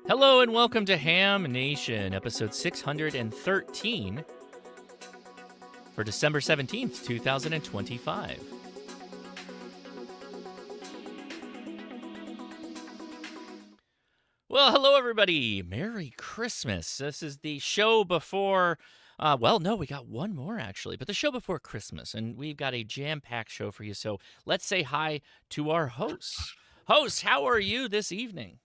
Hello and welcome to Ham Nation, episode 613 for December 17th, 2025. Well, hello everybody. Merry Christmas. This is the show before, we got one more actually, but the show before Christmas, and we've got a jam-packed show for you, so let's say hi to our hosts. Hosts, how are you this evening?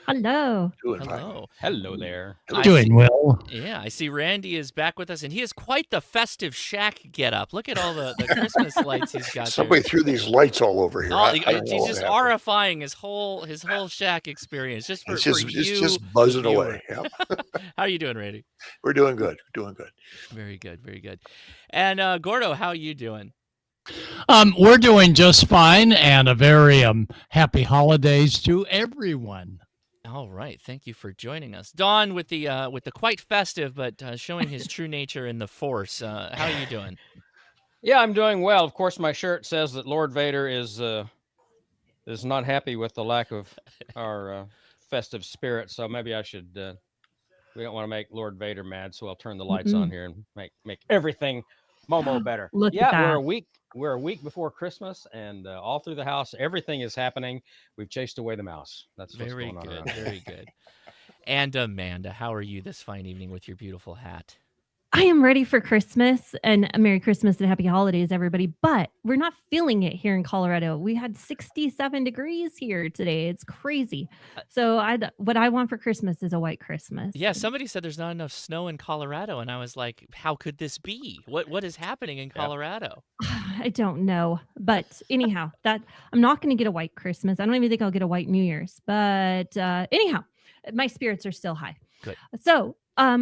Hello. Hello. Hello there. Doing well. Yeah, I see Randy is back with us, and he has quite the festive shack get-up. Look at all the Christmas lights he's got. Somebody threw these lights all over here. He's just horrifying his whole shack experience just for you. It's just buzzing away. Yeah. How are you doing, Randy? We're doing good. Doing good. Very good. Very good. And Gordo, how are you doing? We're doing just fine, and a very happy holidays to everyone. All right, thank you for joining us, Don, with the quite festive but showing his true nature in the Force. How are you doing? Yeah, I'm doing well. Of course, my shirt says that Lord Vader is not happy with the lack of our festive spirit. So maybe I should. We don't want to make Lord Vader mad, so I'll turn the lights on here and make everything Momo better. Look at that. We're a week before Christmas, and all through the house, everything is happening. We've chased away the mouse. That's what's very going on good. around here. Very good. And Amanda, how are you this fine evening with your beautiful hat? I am ready for Christmas, and a Merry Christmas and Happy Holidays, everybody. But we're not feeling it here in Colorado. We had 67 degrees here today. It's crazy. So what I want for Christmas is a white Christmas. Yeah, somebody said there's not enough snow in Colorado, and I was like, how could this be? What is happening in Colorado? I don't know. But anyhow, I'm not going to get a white Christmas. I don't even think I'll get a white New Year's. But anyhow, my spirits are still high. Good. So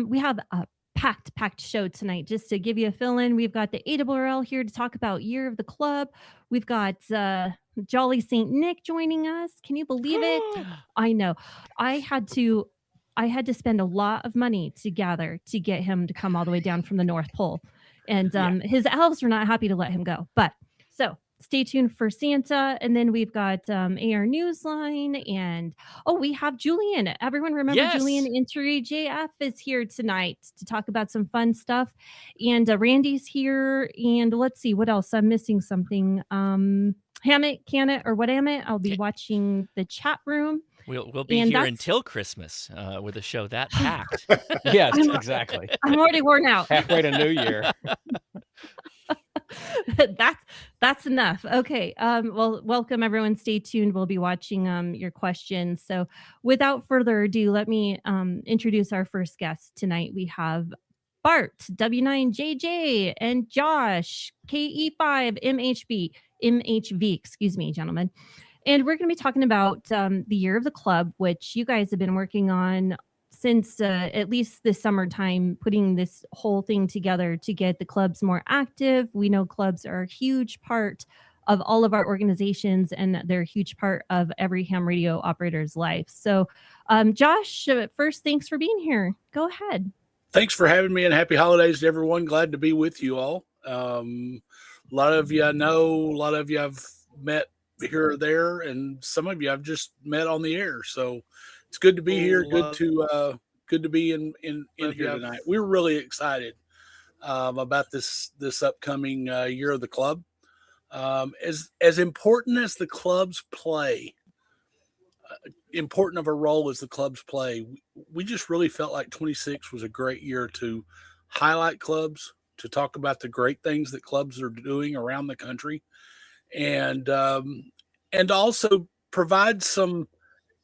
we have a packed show tonight. Just to give you a fill-in, we've got the ARRL here to talk about Year of the Club. We've got Jolly St. Nick joining us. Can you believe it? I know. I had to spend a lot of money to get him to come all the way down from the North Pole. And his elves are not happy to let him go. But so stay tuned for Santa. And then we've got AR Newsline. And we have Julian. Everyone remember Julian Entry JF is here tonight to talk about some fun stuff. And Randy's here. And let's see what else. I'm missing something. Hammett, Can It, or Whatamit. I'll be watching the chat room. We'll be here until Christmas with a show that packed. Yes, exactly. I'm already worn out. Halfway to New Year. That's enough. Okay. Well, welcome everyone. Stay tuned. We'll be watching your questions. So without further ado, let me introduce our first guest tonight. We have Bart, W9JJ, and Josh, KE5, MHV, excuse me, gentlemen. And we're going to be talking about the Year of the Club, which you guys have been working on since at least this summertime, putting this whole thing together to get the clubs more active. We know clubs are a huge part of all of our organizations, and they're a huge part of every ham radio operator's life. So, Josh, first, thanks for being here. Go ahead. Thanks for having me, and happy holidays to everyone. Glad to be with you all. A lot of you I know, a lot of you I've met here or there, and some of you I've just met on the air. So it's good to be here. Good to be in here tonight. We're really excited about this upcoming Year of the Club. As important as the clubs play, important of a role as the clubs play, we just really felt like 26 was a great year to highlight clubs, to talk about the great things that clubs are doing around the country, and also provide some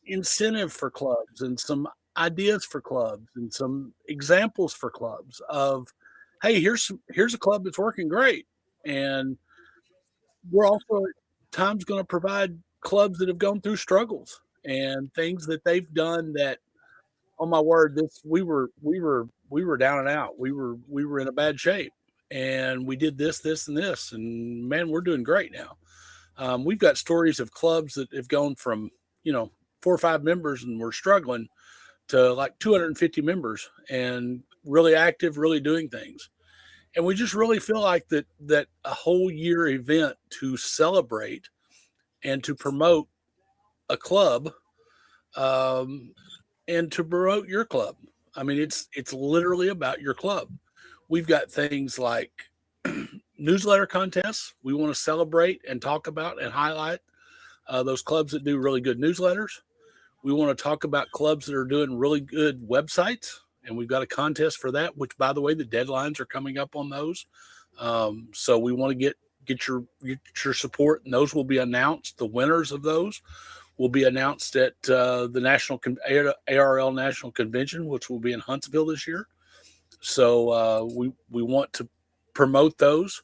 incentive for clubs and some ideas for clubs and some examples for clubs of, hey, here's a club that's working great. And we're also at times going to provide clubs that have gone through struggles and things that they've done that, oh my word, we were down and out. We were in a bad shape, and we did this, and this, and man, we're doing great now. We've got stories of clubs that have gone from, 4 or 5 members and we're struggling to like 250 members and really active, really doing things. And we just really feel like that a whole year event to celebrate and to promote a club, and to promote your club. I mean, it's literally about your club. We've got things like newsletter contests. We want to celebrate and talk about and highlight those clubs that do really good newsletters. We want to talk about clubs that are doing really good websites, and we've got a contest for that, which, by the way, the deadlines are coming up on those. So we want to get your support, and those will be announced. The winners of those will be announced at the ARRL National Convention, which will be in Huntsville this year. So we want to promote those.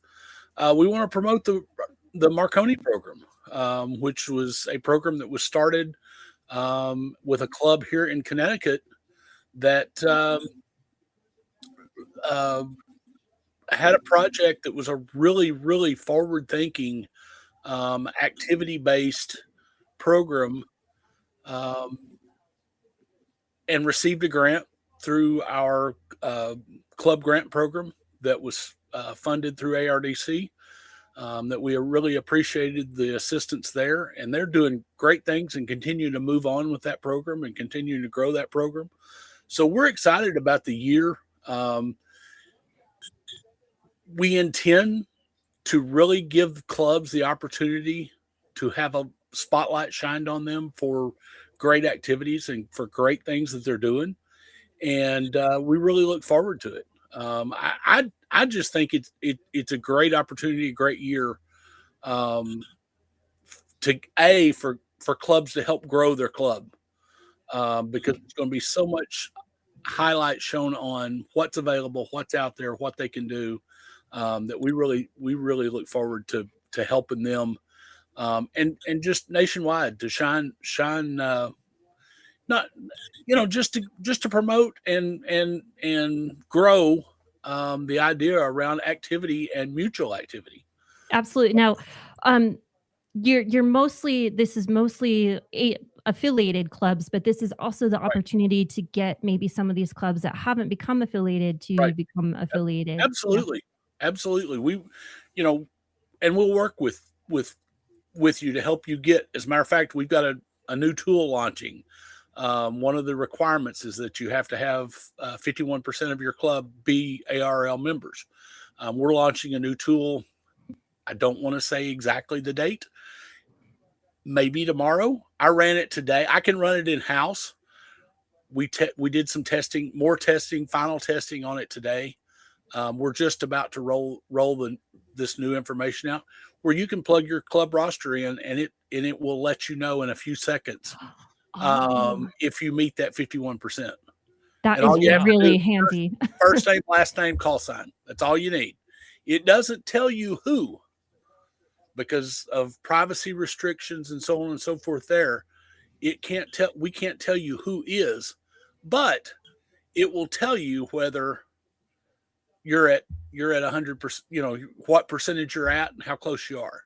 We want to promote the Marconi program, which was a program that was started with a club here in Connecticut that had a project that was a really, really forward-thinking, activity-based program, and received a grant through our club grant program that was funded through ARDC. That we really appreciated the assistance there, and they're doing great things and continue to move on with that program and continue to grow that program. So we're excited about the year. We intend to really give clubs the opportunity to have a spotlight shined on them for great activities and for great things that they're doing. And we really look forward to it. I just think it's a great opportunity, a great year, for clubs to help grow their club, because there's going to be so much highlight shown on what's available, what's out there, what they can do, that we really look forward to helping them, and just nationwide to shine. Not, just to promote and grow the idea around activity and mutual activity. Absolutely. Now, this is mostly affiliated clubs, but this is also the opportunity to get maybe some of these clubs that haven't become affiliated to become affiliated. Absolutely. Yeah. Absolutely. We, and we'll work with you to help you get, as a matter of fact, we've got a new tool launching. One of the requirements is that you have to have 51% of your club be ARRL members. We're launching a new tool. I don't want to say exactly the date. Maybe tomorrow. I ran it today. I can run it in-house. We did some testing, final testing on it today. We're just about to roll this new information out where you can plug your club roster in, and it will let you know in a few seconds. If you meet that 51%. That is really handy. First name, last name, call sign. That's all you need. It doesn't tell you who, because of privacy restrictions and so on and so forth there. We can't tell you who is, but it will tell you whether you're at 100%, what percentage you're at and how close you are.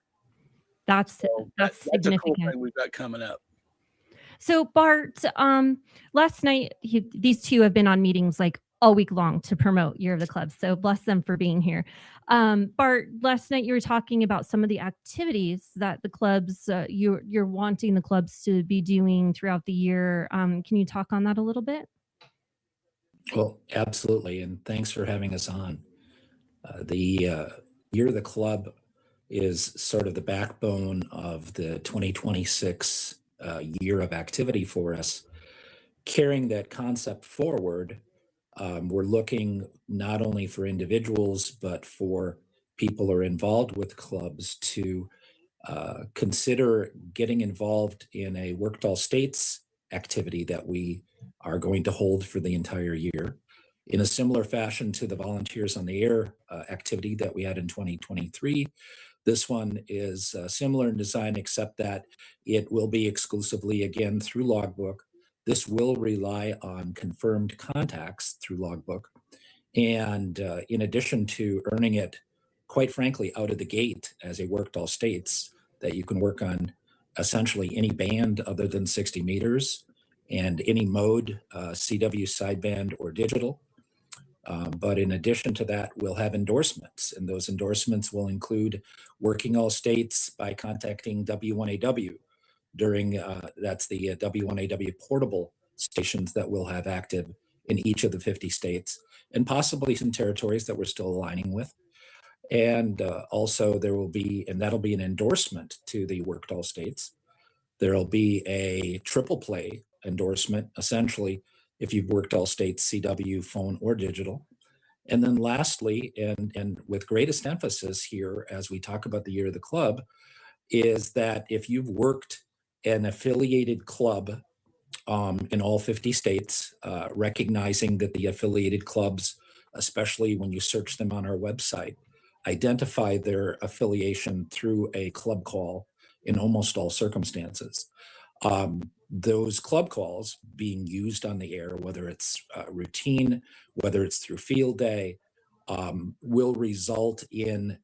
That's significant. A cool thing we've got coming up. So Bart, last night, these two have been on meetings like all week long to promote Year of the Club. So bless them for being here. Bart, last night you were talking about some of the activities that the clubs, you're wanting the clubs to be doing throughout the year. Can you talk on that a little bit? Well, absolutely. And thanks for having us on. The Year of the Club is sort of the backbone of the 2026 year of activity for us. Carrying that concept forward, we're looking not only for individuals, but for people who are involved with clubs to consider getting involved in a Worked All States activity that we are going to hold for the entire year. In a similar fashion to the Volunteers on the Air activity that we had in 2023, this one is similar in design, except that it will be exclusively, again, through Logbook. This will rely on confirmed contacts through Logbook. And in addition to earning it, quite frankly, out of the gate as a Worked All States, that you can work on essentially any band other than 60 meters and any mode, CW, sideband, or digital. But in addition to that, we'll have endorsements, and those endorsements will include working all states by contacting W1AW during, that's the W1AW portable stations that we'll have active in each of the 50 states, and possibly some territories that we're still aligning with. And also there will be, and that'll be an endorsement to the worked all states. There'll be a triple play endorsement, essentially, if you've worked all states, CW, phone, or digital. And then lastly, and with greatest emphasis here, as we talk about the year of the club, is that if you've worked an affiliated club in all 50 states, recognizing that the affiliated clubs, especially when you search them on our website, identify their affiliation through a club call in almost all circumstances. Those club calls being used on the air, whether it's routine, whether it's through field day, will result in,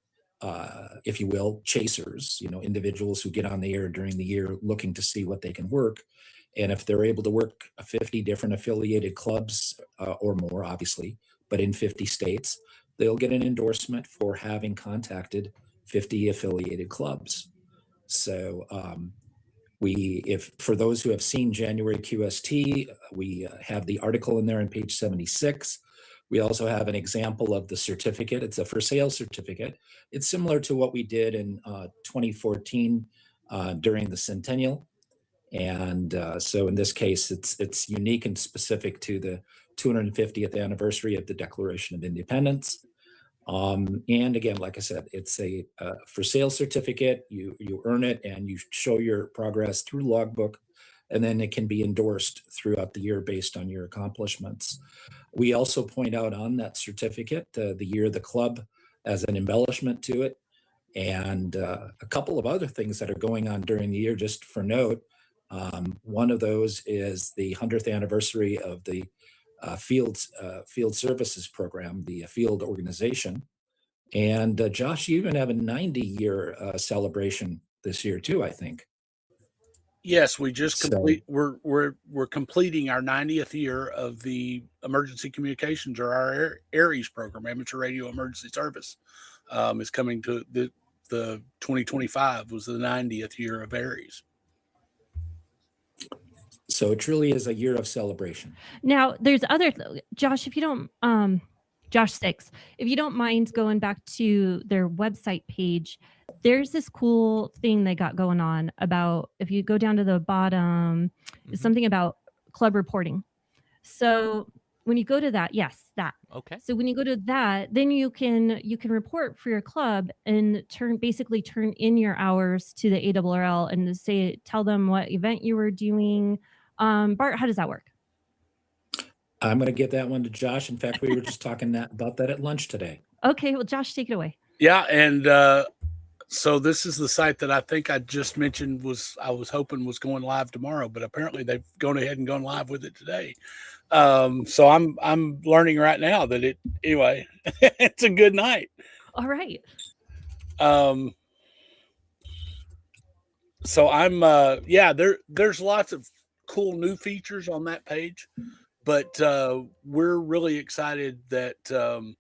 if you will, chasers, individuals who get on the air during the year looking to see what they can work. And if they're able to work 50 different affiliated clubs or more, obviously, but in 50 states, they'll get an endorsement for having contacted 50 affiliated clubs. So if for those who have seen January QST, we have the article in there on page 76. We also have an example of the certificate. It's a for sale certificate. It's similar to what we did in 2014 during the centennial. And so in this case, it's unique and specific to the 250th anniversary of the Declaration of Independence. And again, like I said, it's a for sale certificate. You earn it and you show your progress through logbook, and then it can be endorsed throughout the year based on your accomplishments. We also point out on that certificate the year of the club as an embellishment to it, and a couple of other things that are going on during the year, just for note. One of those is the 100th anniversary of the field services program, the field organization. And Josh, you even have a 90-year celebration this year too, I think. Yes, we just we're completing our 90th year of the emergency communications, or our ARRL program, Amateur Radio Emergency Service. Is coming to the 2025 was the 90th year of ARRL. So it truly is a year of celebration. Now, there's other, Josh, if you don't, Josh Six, if you don't mind going back to their website page, there's this cool thing they got going on about, if you go down to the bottom, it's something about club reporting. So when you go to that, yes, that. Okay. So when you go to that, then you can report for your club and basically turn in your hours to the ARRL and tell them what event you were doing. Bart, how does that work? I'm going to get that one to Josh. In fact, we were just talking about that at lunch today. Okay, well, Josh, take it away. Yeah, and so this is the site that I think I just mentioned I was hoping was going live tomorrow, but apparently they've gone ahead and gone live with it today. So I'm learning right now that anyway, it's a good night. All right. So I'm there's lots of cool new features on that page, but we're really excited that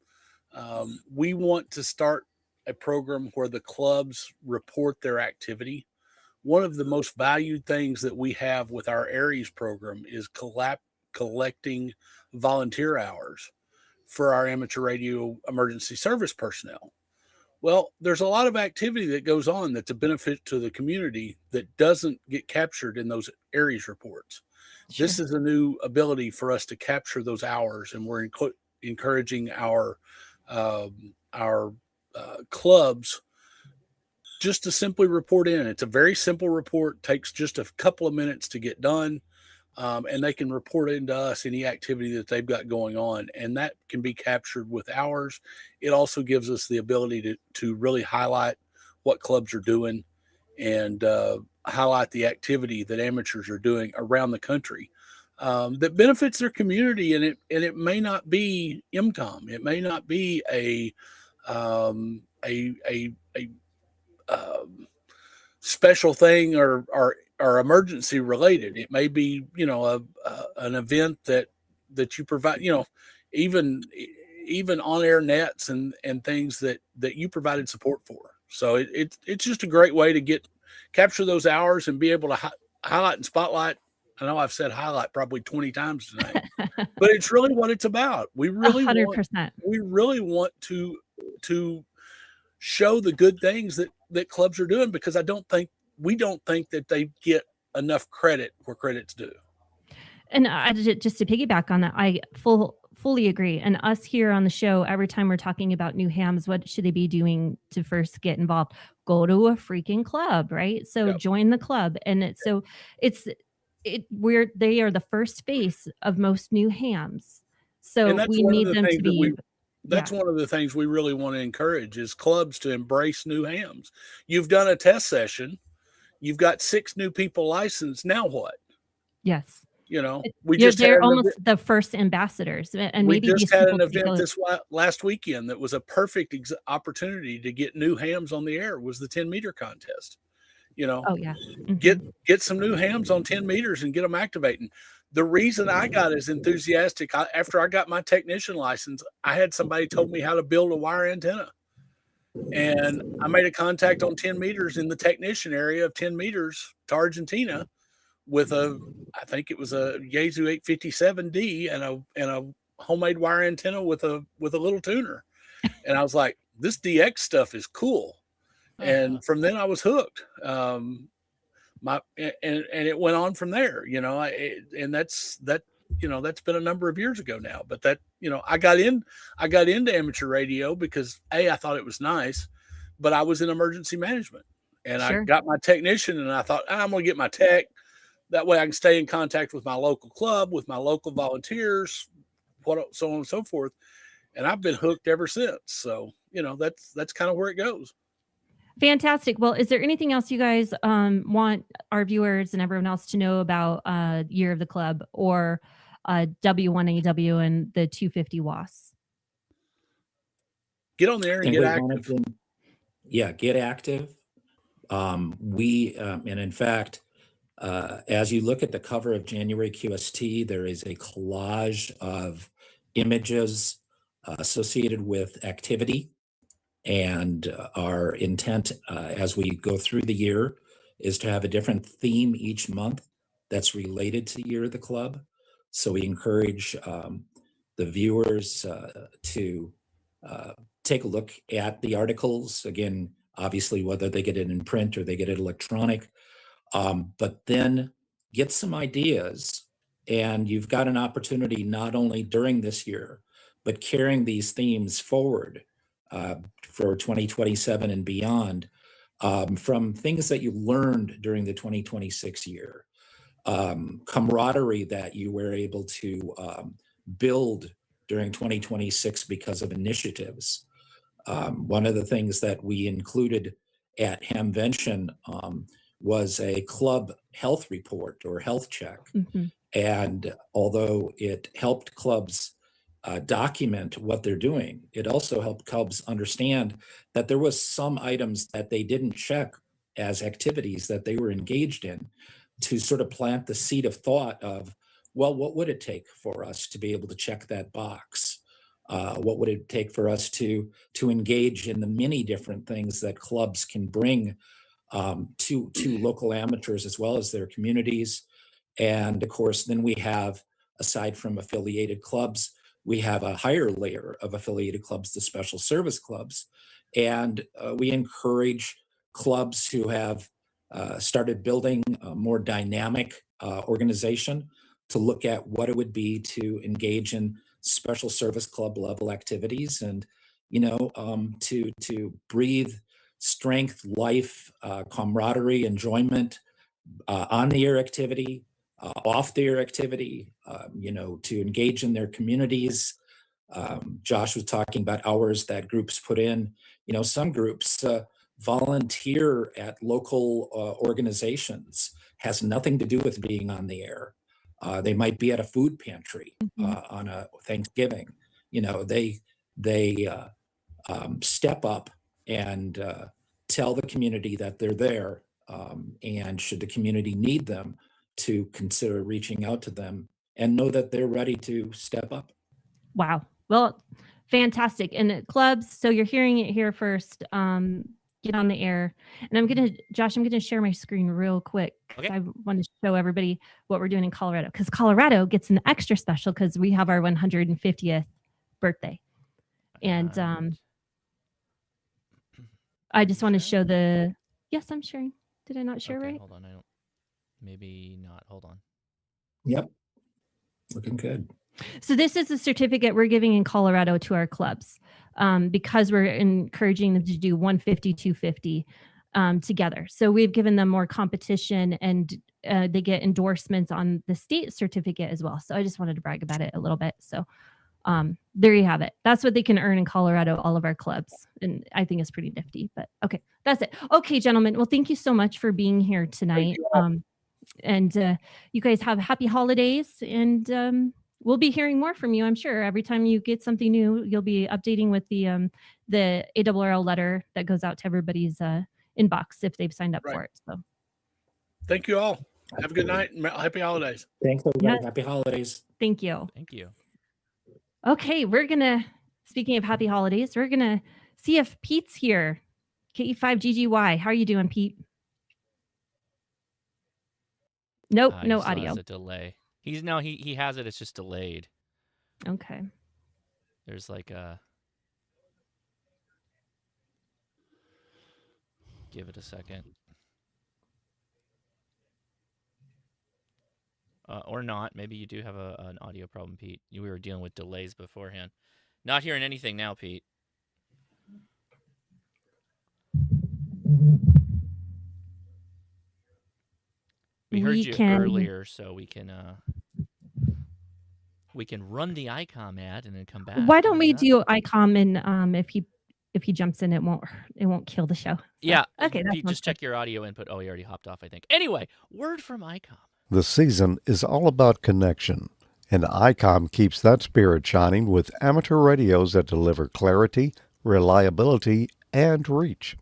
we want to start a program where the clubs report their activity. One of the most valued things that we have with our ARRL program is collecting volunteer hours for our amateur radio emergency service personnel. Well, there's a lot of activity that goes on that's a benefit to the community that doesn't get captured in those ARRL reports. Sure. This is a new ability for us to capture those hours, and we're encouraging our clubs just to simply report in. It's a very simple report, takes just a couple of minutes to get done, and they can report into us any activity that they've got going on, and that can be captured with hours. It also gives us the ability to really highlight what clubs are doing and highlight the activity that amateurs are doing around the country that benefits their community. And it may not be IMCOM. It may not be a special thing or emergency related. It may be, an event that you provide, even even on-air nets and things that you provided support for. So it's just a great way to capture those hours and be able to highlight and spotlight. I know I've said highlight probably 20 times tonight, but it's really what it's about. We really 100%. want to show the good things that clubs are doing, because we don't think that they get enough credit where credit's due. And just to piggyback on that, I fully agree. And us here on the show, every time we're talking about new hams, what should they be doing to first get involved? Go to a freaking club, right? So join the club. And they are the first face of most new hams. So we need them to be. That's one of the things we really want to encourage is clubs to embrace new hams. You've done a test session. You've got 6 new people licensed. Now what? Yes. They're almost the first ambassadors. And we just had an event this last weekend that was a perfect opportunity to get new hams on the air. Was the 10-meter contest. Oh yeah. Mm-hmm. Get some new hams on 10 meters and get them activating. The reason I got as enthusiastic after I got my technician license, I had somebody told me how to build a wire antenna. And I made a contact on 10 meters in the technician area of 10 meters to Argentina with I think it was a Yaesu 857D and a homemade wire antenna with a little tuner. And I was like, this DX stuff is cool. And from then I was hooked. And it went on from there, and that's been a number of years ago now. But I got into amateur radio because I thought it was nice, but I was in emergency management, and I got my technician, and I thought I'm going to get my tech. That way I can stay in contact with my local club, with my local volunteers, so on and so forth. And I've been hooked ever since. So, that's kind of where it goes. Fantastic. Well, is there anything else you guys want our viewers and everyone else to know about Year of the Club or W1AW and the 250 WAS? Get on there and get active. Get active. And in fact, as you look at the cover of January QST, there is a collage of images associated with activity. And our intent as we go through the year is to have a different theme each month that's related to Year of the Club. So we encourage the viewers to take a look at the articles. Again, obviously, whether they get it in print or they get it electronic, but then get some ideas. And you've got an opportunity not only during this year, but carrying these themes forward for 2027 and beyond, from things that you learned during the 2026 year, camaraderie that you were able to build during 2026 because of initiatives. One of the things that we included at Hamvention was a club health report or health check. Mm-hmm. And although it helped clubs document what they're doing, it also helped clubs understand that there was some items that they didn't check as activities that they were engaged in, to sort of plant the seed of thought of, well, what would it take for us to be able to check that box? What would it take for us to engage in the many different things that clubs can bring to local amateurs as well as their communities? And of course, then we have, aside from affiliated clubs, we have a higher layer of affiliated clubs, the special service clubs. And we encourage clubs who have started building a more dynamic organization to look at what it would be to engage in special service club level activities, and to breathe strength, life, camaraderie, enjoyment, on the air activity, off the air activity, to engage in their communities. Josh was talking about hours that groups put in. Some groups volunteer at local organizations, has nothing to do with being on the air. They might be at a food pantry on a Thanksgiving. They step up and tell the community that they're there, and should the community need them, to consider reaching out to them and know that they're ready to step up. Wow. Well, Fantastic. And clubs, so you're hearing it here first. Get on the air. And Josh, I'm going to share my screen real quick because I want to show everybody what we're doing in Colorado. Because Colorado gets an extra special because we have our 150th birthday. And I just want to show yes, I'm sharing. Did I not share right? Hold on. Maybe not. Hold on. Yep. Looking good. So this is a certificate we're giving in Colorado to our clubs because we're encouraging them to do 150, 250 together. So we've given them more competition, and they get endorsements on the state certificate as well. So I just wanted to brag about it a little bit. So there you have it. That's what they can earn in Colorado, all of our clubs. And I think it's pretty nifty, but okay, that's it. Okay, gentlemen. Well, thank you so much for being here tonight. And you guys have happy holidays, and we'll be hearing more from you, I'm sure. Every time you get something new, you'll be updating with the ARRL letter that goes out to everybody's inbox if they've signed up for it. So thank you all. Have a good night and happy holidays. Thanks, everybody. Yes. Happy holidays. Thank you. Thank you. Okay, speaking of happy holidays, we're going to see if Pete's here. KE5GGY. How are you doing, Pete? Nope, no He still audio. has a delay. He has it. It's just delayed. Okay. There's like a. Give it a second. Or not. Maybe you do have an audio problem, Pete. We were dealing with delays beforehand. Not hearing anything now, Pete. We heard you earlier, so we can run the Icom ad and then come back. Why don't we do Icom, and if he jumps in, it won't kill the show. So, yeah. Okay. Pete, just check your audio input. Oh, he already hopped off, I think. Anyway, word from Icom. The season is all about connection, and Icom keeps that spirit shining with amateur radios that deliver clarity, reliability, and reach.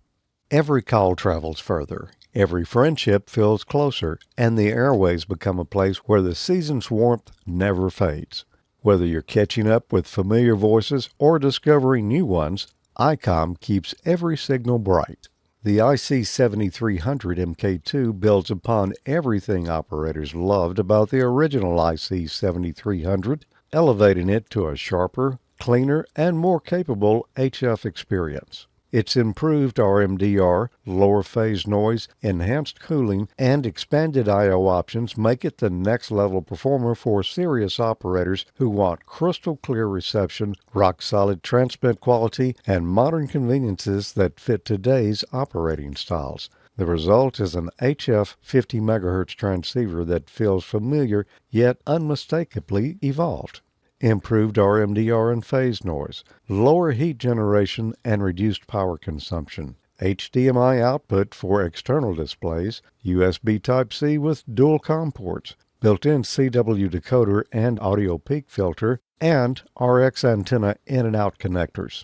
Every call travels further, every friendship feels closer, and the airways become a place where the season's warmth never fades. Whether you're catching up with familiar voices or discovering new ones, Icom keeps every signal bright. The IC7300 MK2 builds upon everything operators loved about the original IC7300, elevating it to a sharper, cleaner, and more capable HF experience. Its improved RMDR, lower phase noise, enhanced cooling, and expanded I/O options make it the next level performer for serious operators who want crystal clear reception, rock solid transmit quality, and modern conveniences that fit today's operating styles. The result is an HF 50 MHz transceiver that feels familiar yet unmistakably evolved. Improved RMDR and phase noise, lower heat generation and reduced power consumption, HDMI output for external displays, USB Type-C with dual COM ports, built-in CW decoder and audio peak filter, and RX antenna in and out connectors.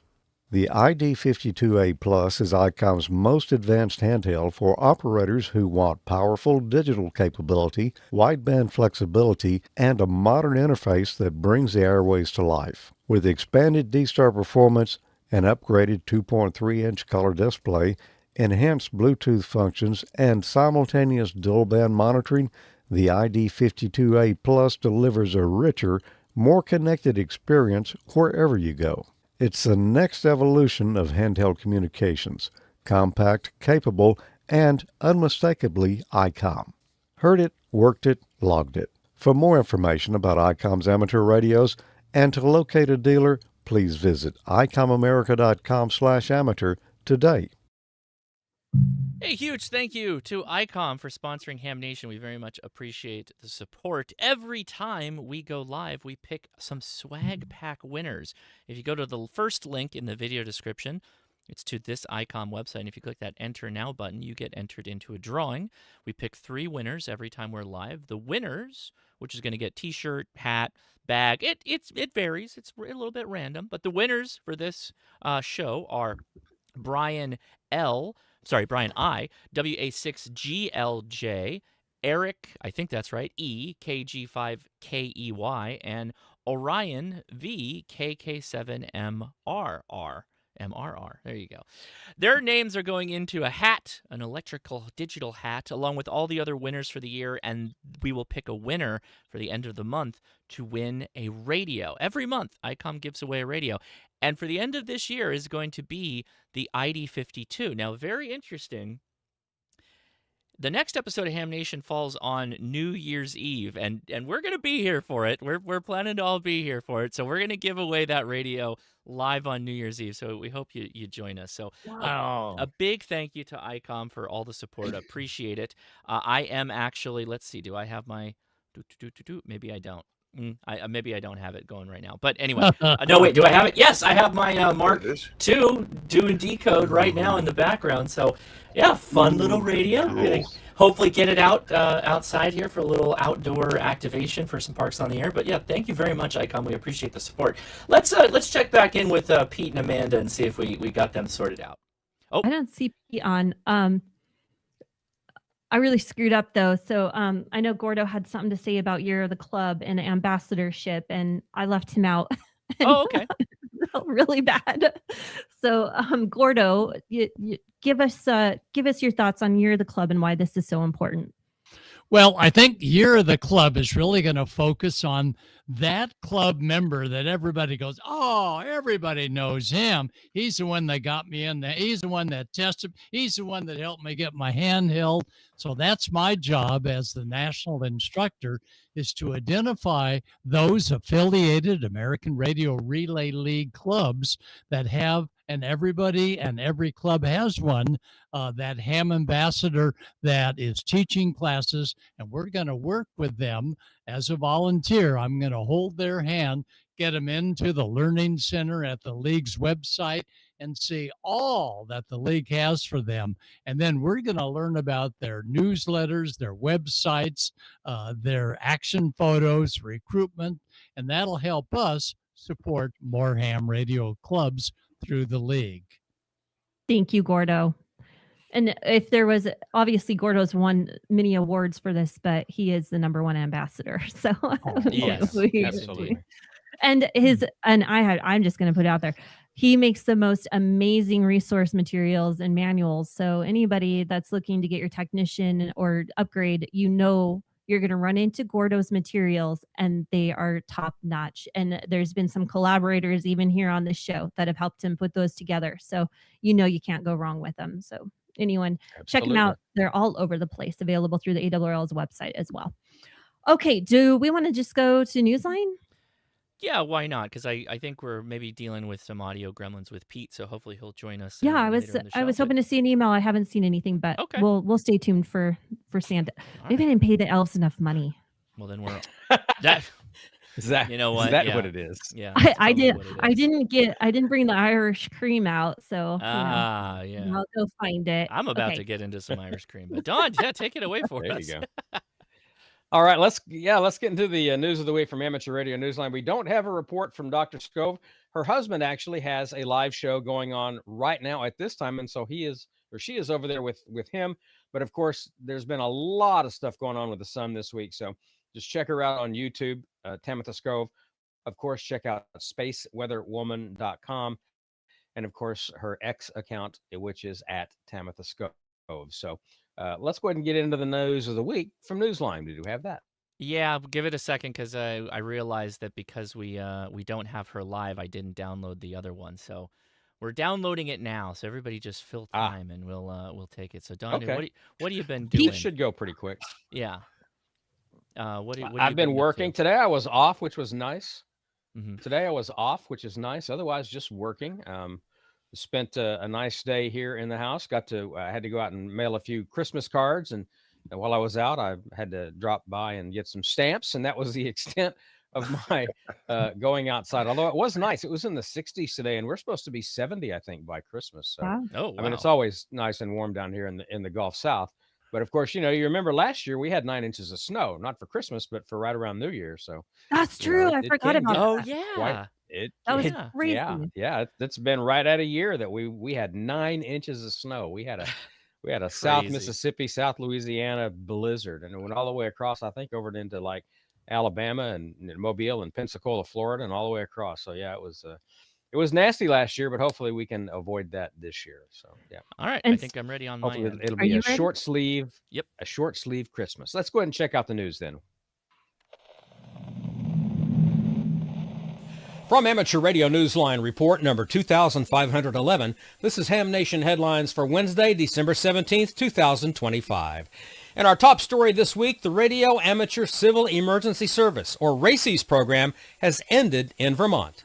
The ID52A Plus is Icom's most advanced handheld for operators who want powerful digital capability, wideband flexibility, and a modern interface that brings the airways to life. With expanded D-Star performance, an upgraded 2.3-inch color display, enhanced Bluetooth functions, and simultaneous dual-band monitoring, the ID52A Plus delivers a richer, more connected experience wherever you go. It's the next evolution of handheld communications, compact, capable, and unmistakably Icom. Heard it, worked it, logged it. For more information about Icom's amateur radios and to locate a dealer, please visit icomamerica.com/amateur today. Hey, huge thank you to Icom for sponsoring Ham Nation. We very much appreciate the support. Every time we go live, we pick some swag pack winners. If you go to the first link in the video description, it's to this Icom website. And if you click that Enter Now button, you get entered into a drawing. We pick 3 winners every time we're live. The winners, which is going to get T-shirt, hat, bag, it varies. It's a little bit random. But the winners for this show are Brian I, WA6GLJ, Eric, I think that's right, E, KG5KEY, and Orion VKK7MRR. MRR. There you go. Their names are going into a hat, an electrical digital hat, along with all the other winners for the year, and we will pick a winner for the end of the month to win a radio. Every month, Icom gives away a radio. And for the end of this year is going to be the ID52. Now, very interesting. The next episode of Ham Nation falls on New Year's Eve, and we're going to be here for it. We're planning to all be here for it. So we're going to give away that radio live on New Year's Eve. So we hope you join us. So a big thank you to Icom for all the support. I appreciate it. I am actually, let's see, do I have my, maybe I don't. Maybe I don't have it going right now. But anyway, no, wait, do I have it? Yes, I have my Mark II do and decode right now in the background. So, yeah, fun little radio. We're going to hopefully get it out outside here for a little outdoor activation for some Parks on the Air. But, yeah, thank you very much, Icom. We appreciate the support. Let's check back in with Pete and Amanda and see if we got them sorted out. Oh, I don't see Pete on. I really screwed up though. So I know Gordo had something to say about Year of the Club and ambassadorship, and I left him out. Oh, okay. Really bad. So Gordo, you give us your thoughts on Year of the Club and why this is so important. Well, I think Year of the Club is really going to focus on that club member that everybody goes, oh, everybody knows him. He's the one that got me in there. He's the one that tested. He's the one that helped me get my hand held. So that's my job as the national instructor, is to identify those affiliated American Radio Relay League clubs that have, and everybody and every club has one, that ham ambassador that is teaching classes, and we're going to work with them as a volunteer. I'm going to hold their hand, get them into the Learning Center at the league's website, and see all that the league has for them. And then we're going to learn about their newsletters, their websites, their action photos, recruitment, and that'll help us support more ham radio clubs through the league. Thank you, Gordo. And if there was, obviously Gordo's won many awards for this, but he is the #1 ambassador. So Yes, absolutely. And I'm just going to put it out there. He makes the most amazing resource materials and manuals. So anybody that's looking to get your technician or upgrade, you're going to run into Gordo's materials, and they are top notch. And there's been some collaborators even here on the show that have helped him put those together. So you can't go wrong with them. So anyone, check them out. They're all over the place, available through the ARRL's website as well. Okay, do we want to just go to Newsline? yeah, why not? Because I think we're maybe dealing with some audio gremlins with Pete, so hopefully he'll join us. Yeah, I later in the was show, hoping to see an email. I haven't seen anything, but Okay. we'll stay tuned for Santa. Maybe I didn't pay the elves enough money. Well, then we're that. Is that, You know what? is that Yeah. what it is? Yeah, I that's probably what it I is. didn't bring the Irish cream out, so Ah, yeah. I'll go find it. I'm about Okay. to get into some Irish cream, but Don, yeah, take it away for There us. you go. All right, let's get into the news of the week from Amateur Radio Newsline. We don't have a report from Dr. Scove. Her husband actually has a live show going on right now at this time, and so she is over there with him. But of course, there's been a lot of stuff going on with the sun this week, so just check her out on YouTube, Tamitha Scove. Of course, check out spaceweatherwoman.com, and of course her X account, which is at Tamitha Scove. So let's go ahead and get into the news of the week from Newsline. Did you have that? Yeah, give it a second because I realized that because we don't have her live, I didn't download the other one. So we're downloading it now. So everybody just fill time and we'll take it. So Don, Okay. what have you been doing? This should go pretty quick. Yeah. What have I've you been up working to? today. I was off, which was nice. Mhm. Today I was off, which is nice. Otherwise, just working. Spent a nice day here in the house. I had to go out and mail a few Christmas cards, and while I was out, I had to drop by and get some stamps, and that was the extent of my going outside. Although it was nice. It was in the 60s today, and we're supposed to be 70, I think, by Christmas. So Wow. Oh, wow. I mean, it's always nice and warm down here in the Gulf South. But of course, you remember last year we had 9 inches of snow, not for Christmas, but for right around New Year. So That's you know, true. I it forgot can about get Oh, that. yeah. That was Yeah. crazy. yeah, it's been right at a year that we had 9 inches of snow. We had a South Crazy. Mississippi, South Louisiana blizzard, and it went all the way across, I think, over into like Alabama and Mobile and Pensacola, Florida, and all the way across. So yeah, it was nasty last year, but hopefully we can avoid that this year. So yeah. All right. And I think I'm ready on my Hopefully end. it'll Are be you a ready? short sleeve. Yep. A short sleeve Christmas. Let's go ahead and check out the news then. From Amateur Radio Newsline report number 2511, this is Ham Nation headlines for Wednesday, December 17th, 2025. And our top story this week, the Radio Amateur Civil Emergency Service, or RACES program, has ended in Vermont.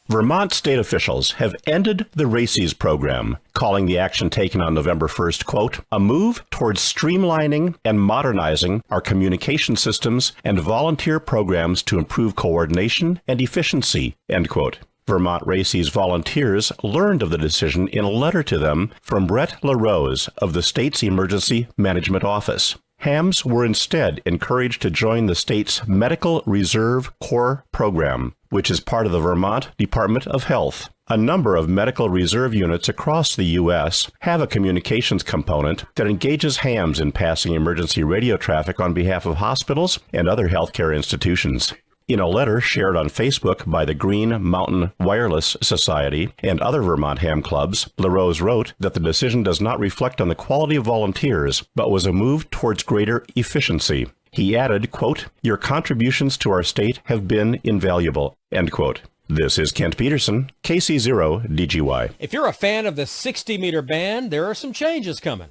Vermont state officials have ended the RACES program, calling the action taken on November 1st, quote, a move towards streamlining and modernizing our communication systems and volunteer programs to improve coordination and efficiency, end quote. Vermont RACES volunteers learned of the decision in a letter to them from Brett LaRose of the state's Emergency Management Office. Hams were instead encouraged to join the state's Medical Reserve Corps program, which is part of the Vermont Department of Health. A number of medical reserve units across the U.S. have a communications component that engages hams in passing emergency radio traffic on behalf of hospitals and other healthcare institutions. In a letter shared on Facebook by the Green Mountain Wireless Society and other Vermont ham clubs, LaRose wrote that the decision does not reflect on the quality of volunteers, but was a move towards greater efficiency. He added, quote, your contributions to our state have been invaluable, end quote. This is Kent Peterson, KC0DGY. If you're a fan of the 60-meter band, there are some changes coming.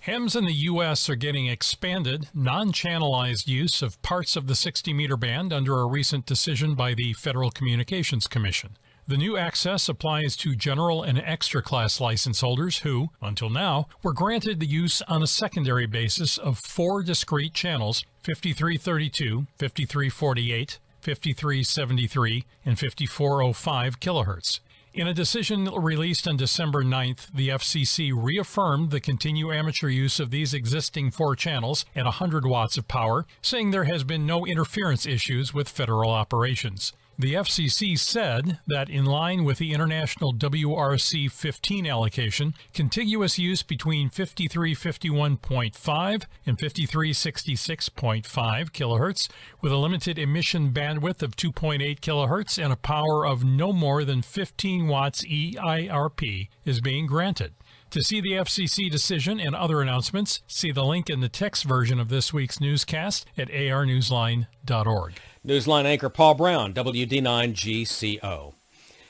Hams in the U.S. are getting expanded, non-channelized use of parts of the 60-meter band under a recent decision by the Federal Communications Commission. The new access applies to general and extra class license holders who, until now, were granted the use on a secondary basis of 4 discrete channels, 5332, 5348, 5373, and 5405 kilohertz. In a decision released on December 9th, the FCC reaffirmed the continued amateur use of these existing 4 channels at 100 watts of power, saying there has been no interference issues with federal operations. The FCC said that in line with the international WRC 15 allocation, contiguous use between 5351.5 and 5366.5 kilohertz with a limited emission bandwidth of 2.8 kilohertz and a power of no more than 15 watts EIRP is being granted. To see the FCC decision and other announcements, see the link in the text version of this week's newscast at arnewsline.org. Newsline anchor Paul Brown, WD9GCO.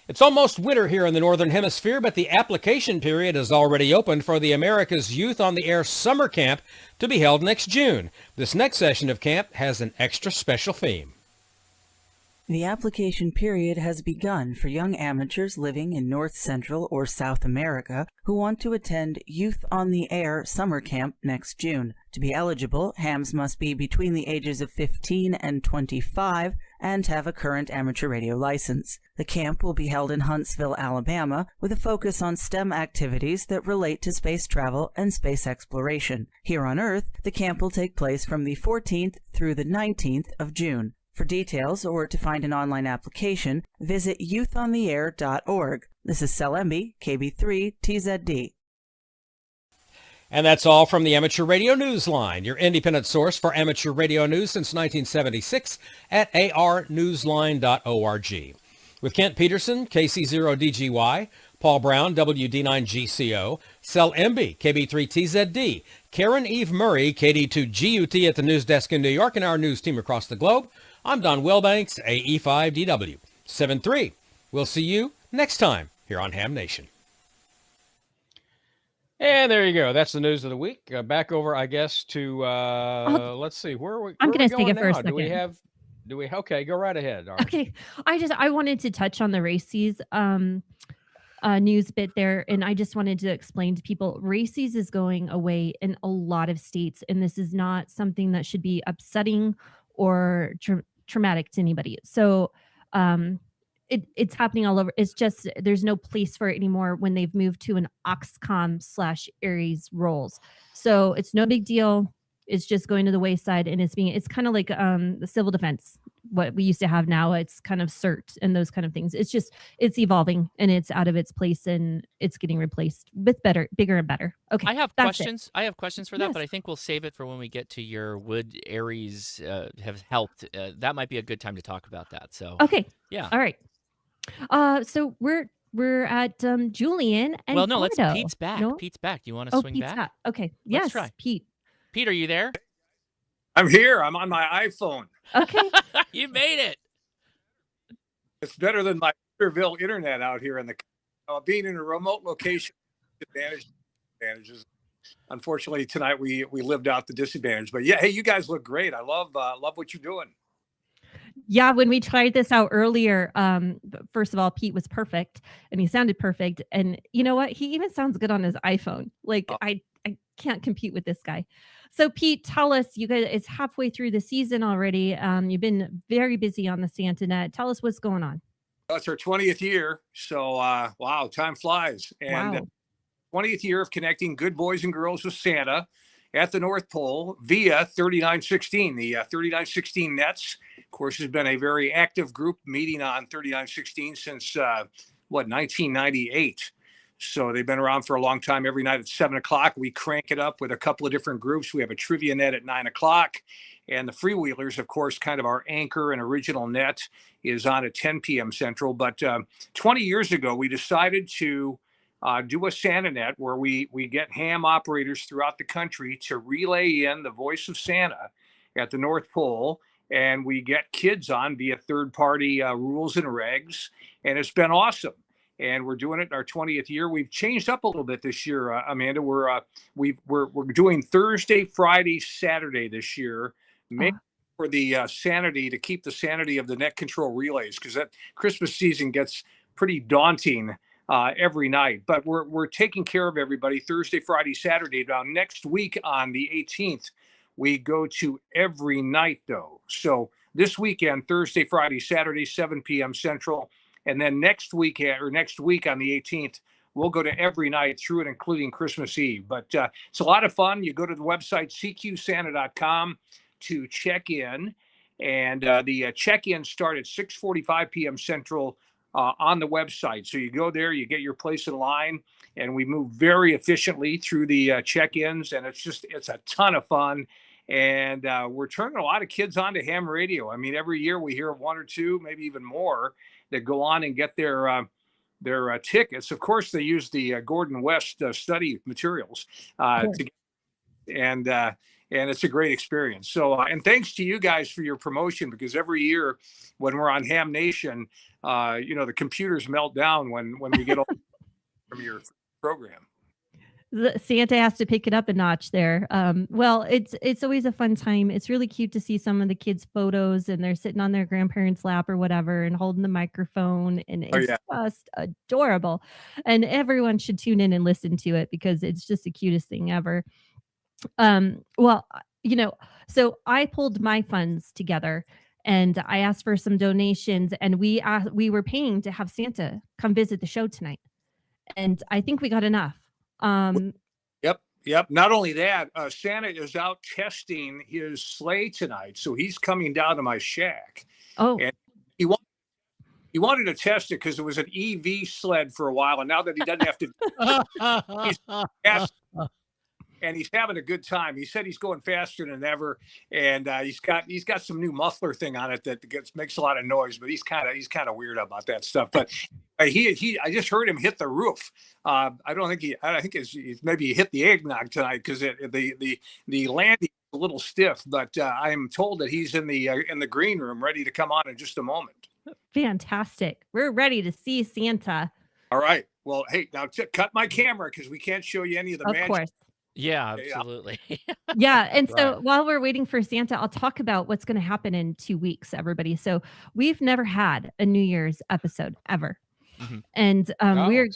It's almost winter here in the Northern Hemisphere, but the application period is already opened for the America's Youth on the Air Summer Camp to be held next June. This next session of camp has an extra special theme. The application period has begun for young amateurs living in North Central or South America who want to attend Youth on the Air Summer Camp next June. To be eligible, hams must be between the ages of 15 and 25 and have a current amateur radio license. The camp will be held in Huntsville, Alabama, with a focus on STEM activities that relate to space travel and space exploration. Here on Earth, the camp will take place from the 14th through the 19th of June. For details or to find an online application, visit youthontheair.org. This is Sel Emby, KB3TZD. And that's all from the Amateur Radio Newsline, your independent source for amateur radio news since 1976 at arnewsline.org. With Kent Peterson, KC0DGY, Paul Brown, WD9GCO, Sel Emby, KB3TZD, Karen Eve Murray, KD2GUT at the news desk in New York, and our news team across the globe, I'm Don Wilbanks, AE5DW 73. We'll see you next time here on Ham Nation. And there you go. That's the news of the week. Back over, I guess, to let's see. Where are we? I'm going to take it for a now? second. Do we? Okay, go right ahead. All right. Okay. I wanted to touch on the RACES news bit there, and I just wanted to explain to people RACES is going away in a lot of states, and this is not something that should be upsetting or traumatic to anybody. So it's happening all over. It's just there's no place for it anymore when they've moved to an Oxcom/Aries roles. So it's no big deal. It's just going to the wayside, and it's kind of like the civil defense what we used to have now. It's kind of CERT and those kind of things. It's evolving and it's out of its place and it's getting replaced with bigger and better. Okay. I have that's it. questions. I have questions for that, Yes. but I think we'll save it for when we get to your wood Aries have helped. That might be a good time to talk about that. So Okay. yeah. All right. So we're at Julian and Well, no, let's Gordo. Pete's back. No? Pete's back. Do you want to swing Pete's back? back. Okay. Let's Yes, try. Pete. Pete, are you there? I'm here. I'm on my iPhone. Okay. You made it. It's better than my Interville internet out here in the being in a remote location. Advantages. Unfortunately, tonight we lived out the disadvantage. But yeah, hey, you guys look great. I love what you're doing. Yeah, when we tried this out earlier, first of all, Pete was perfect and he sounded perfect. And you know what? He even sounds good on his iPhone. Like I can't compete with this guy. So Pete, tell us, you guys, it's halfway through the season already. You've been very busy on the SantaNet. Tell us what's going on. It's our 20th year. So wow, time flies. And 20th year of connecting good boys and girls with Santa at the North Pole via 3916. The 3916 Nets, of course, has been a very active group meeting on 3916 since 1998. So they've been around for a long time. Every night at 7 o'clock, we crank it up with a couple of different groups. We have a trivia net at 9 o'clock. And the Freewheelers, of course, kind of our anchor and original net, is on at 10 p.m. Central. But 20 years ago, we decided to do a Santa net where we get ham operators throughout the country to relay in the voice of Santa at the North Pole. And we get kids on via third-party rules and regs. And it's been awesome. And we're doing it in our 20th year. We've changed up a little bit this year, Amanda. We're doing Thursday, Friday, Saturday this year, for the sanity, to keep the sanity of the net control relays, because that Christmas season gets pretty daunting every night. But we're taking care of everybody Thursday, Friday, Saturday. Now next week on the 18th, we go to every night though. So this weekend, Thursday, Friday, Saturday, 7 p.m. Central. And then next week on the 18th, we'll go to every night through it, including Christmas Eve. But it's a lot of fun. You go to the website, cqsanta.com, to check in. And the check-ins start at 6:45 p.m. Central on the website. So you go there, you get your place in line, and we move very efficiently through the check-ins. And it's a ton of fun. And we're turning a lot of kids on to ham radio. I mean, every year we hear of one or two, maybe even more, that go on and get their tickets. Of course, they use the Gordon West study materials and it's a great experience. So, and thanks to you guys for your promotion, because every year when we're on Ham Nation, the computers melt down when we get all from your program. Santa has to pick it up a notch there. Well, it's always a fun time. It's really cute to see some of the kids' photos and they're sitting on their grandparents' lap or whatever and holding the microphone, and it's just adorable. And everyone should tune in and listen to it because it's just the cutest thing ever. So I pulled my funds together and I asked for some donations, and we were paying to have Santa come visit the show tonight, and I think we got enough. Yep. Not only that, Santa is out testing his sleigh tonight, so he's coming down to my shack. Oh, and he wanted to test it because it was an EV sled for a while, and now that he doesn't have to, and he's having a good time. He said he's going faster than ever, and he's got some new muffler thing on it that makes a lot of noise, but he's kind of weird about that stuff. But I just heard him hit the roof. I think maybe he hit the eggnog tonight because the landing is a little stiff. But I'm told that he's in the green room, ready to come on in just a moment. Fantastic! We're ready to see Santa. All right. Well, hey, now cut my camera because we can't show you any of the magic. Of course. Yeah, absolutely. Yeah. And so while we're waiting for Santa, I'll talk about what's going to happen in 2 weeks, everybody. So we've never had a New Year's episode ever. Mm-hmm. And we're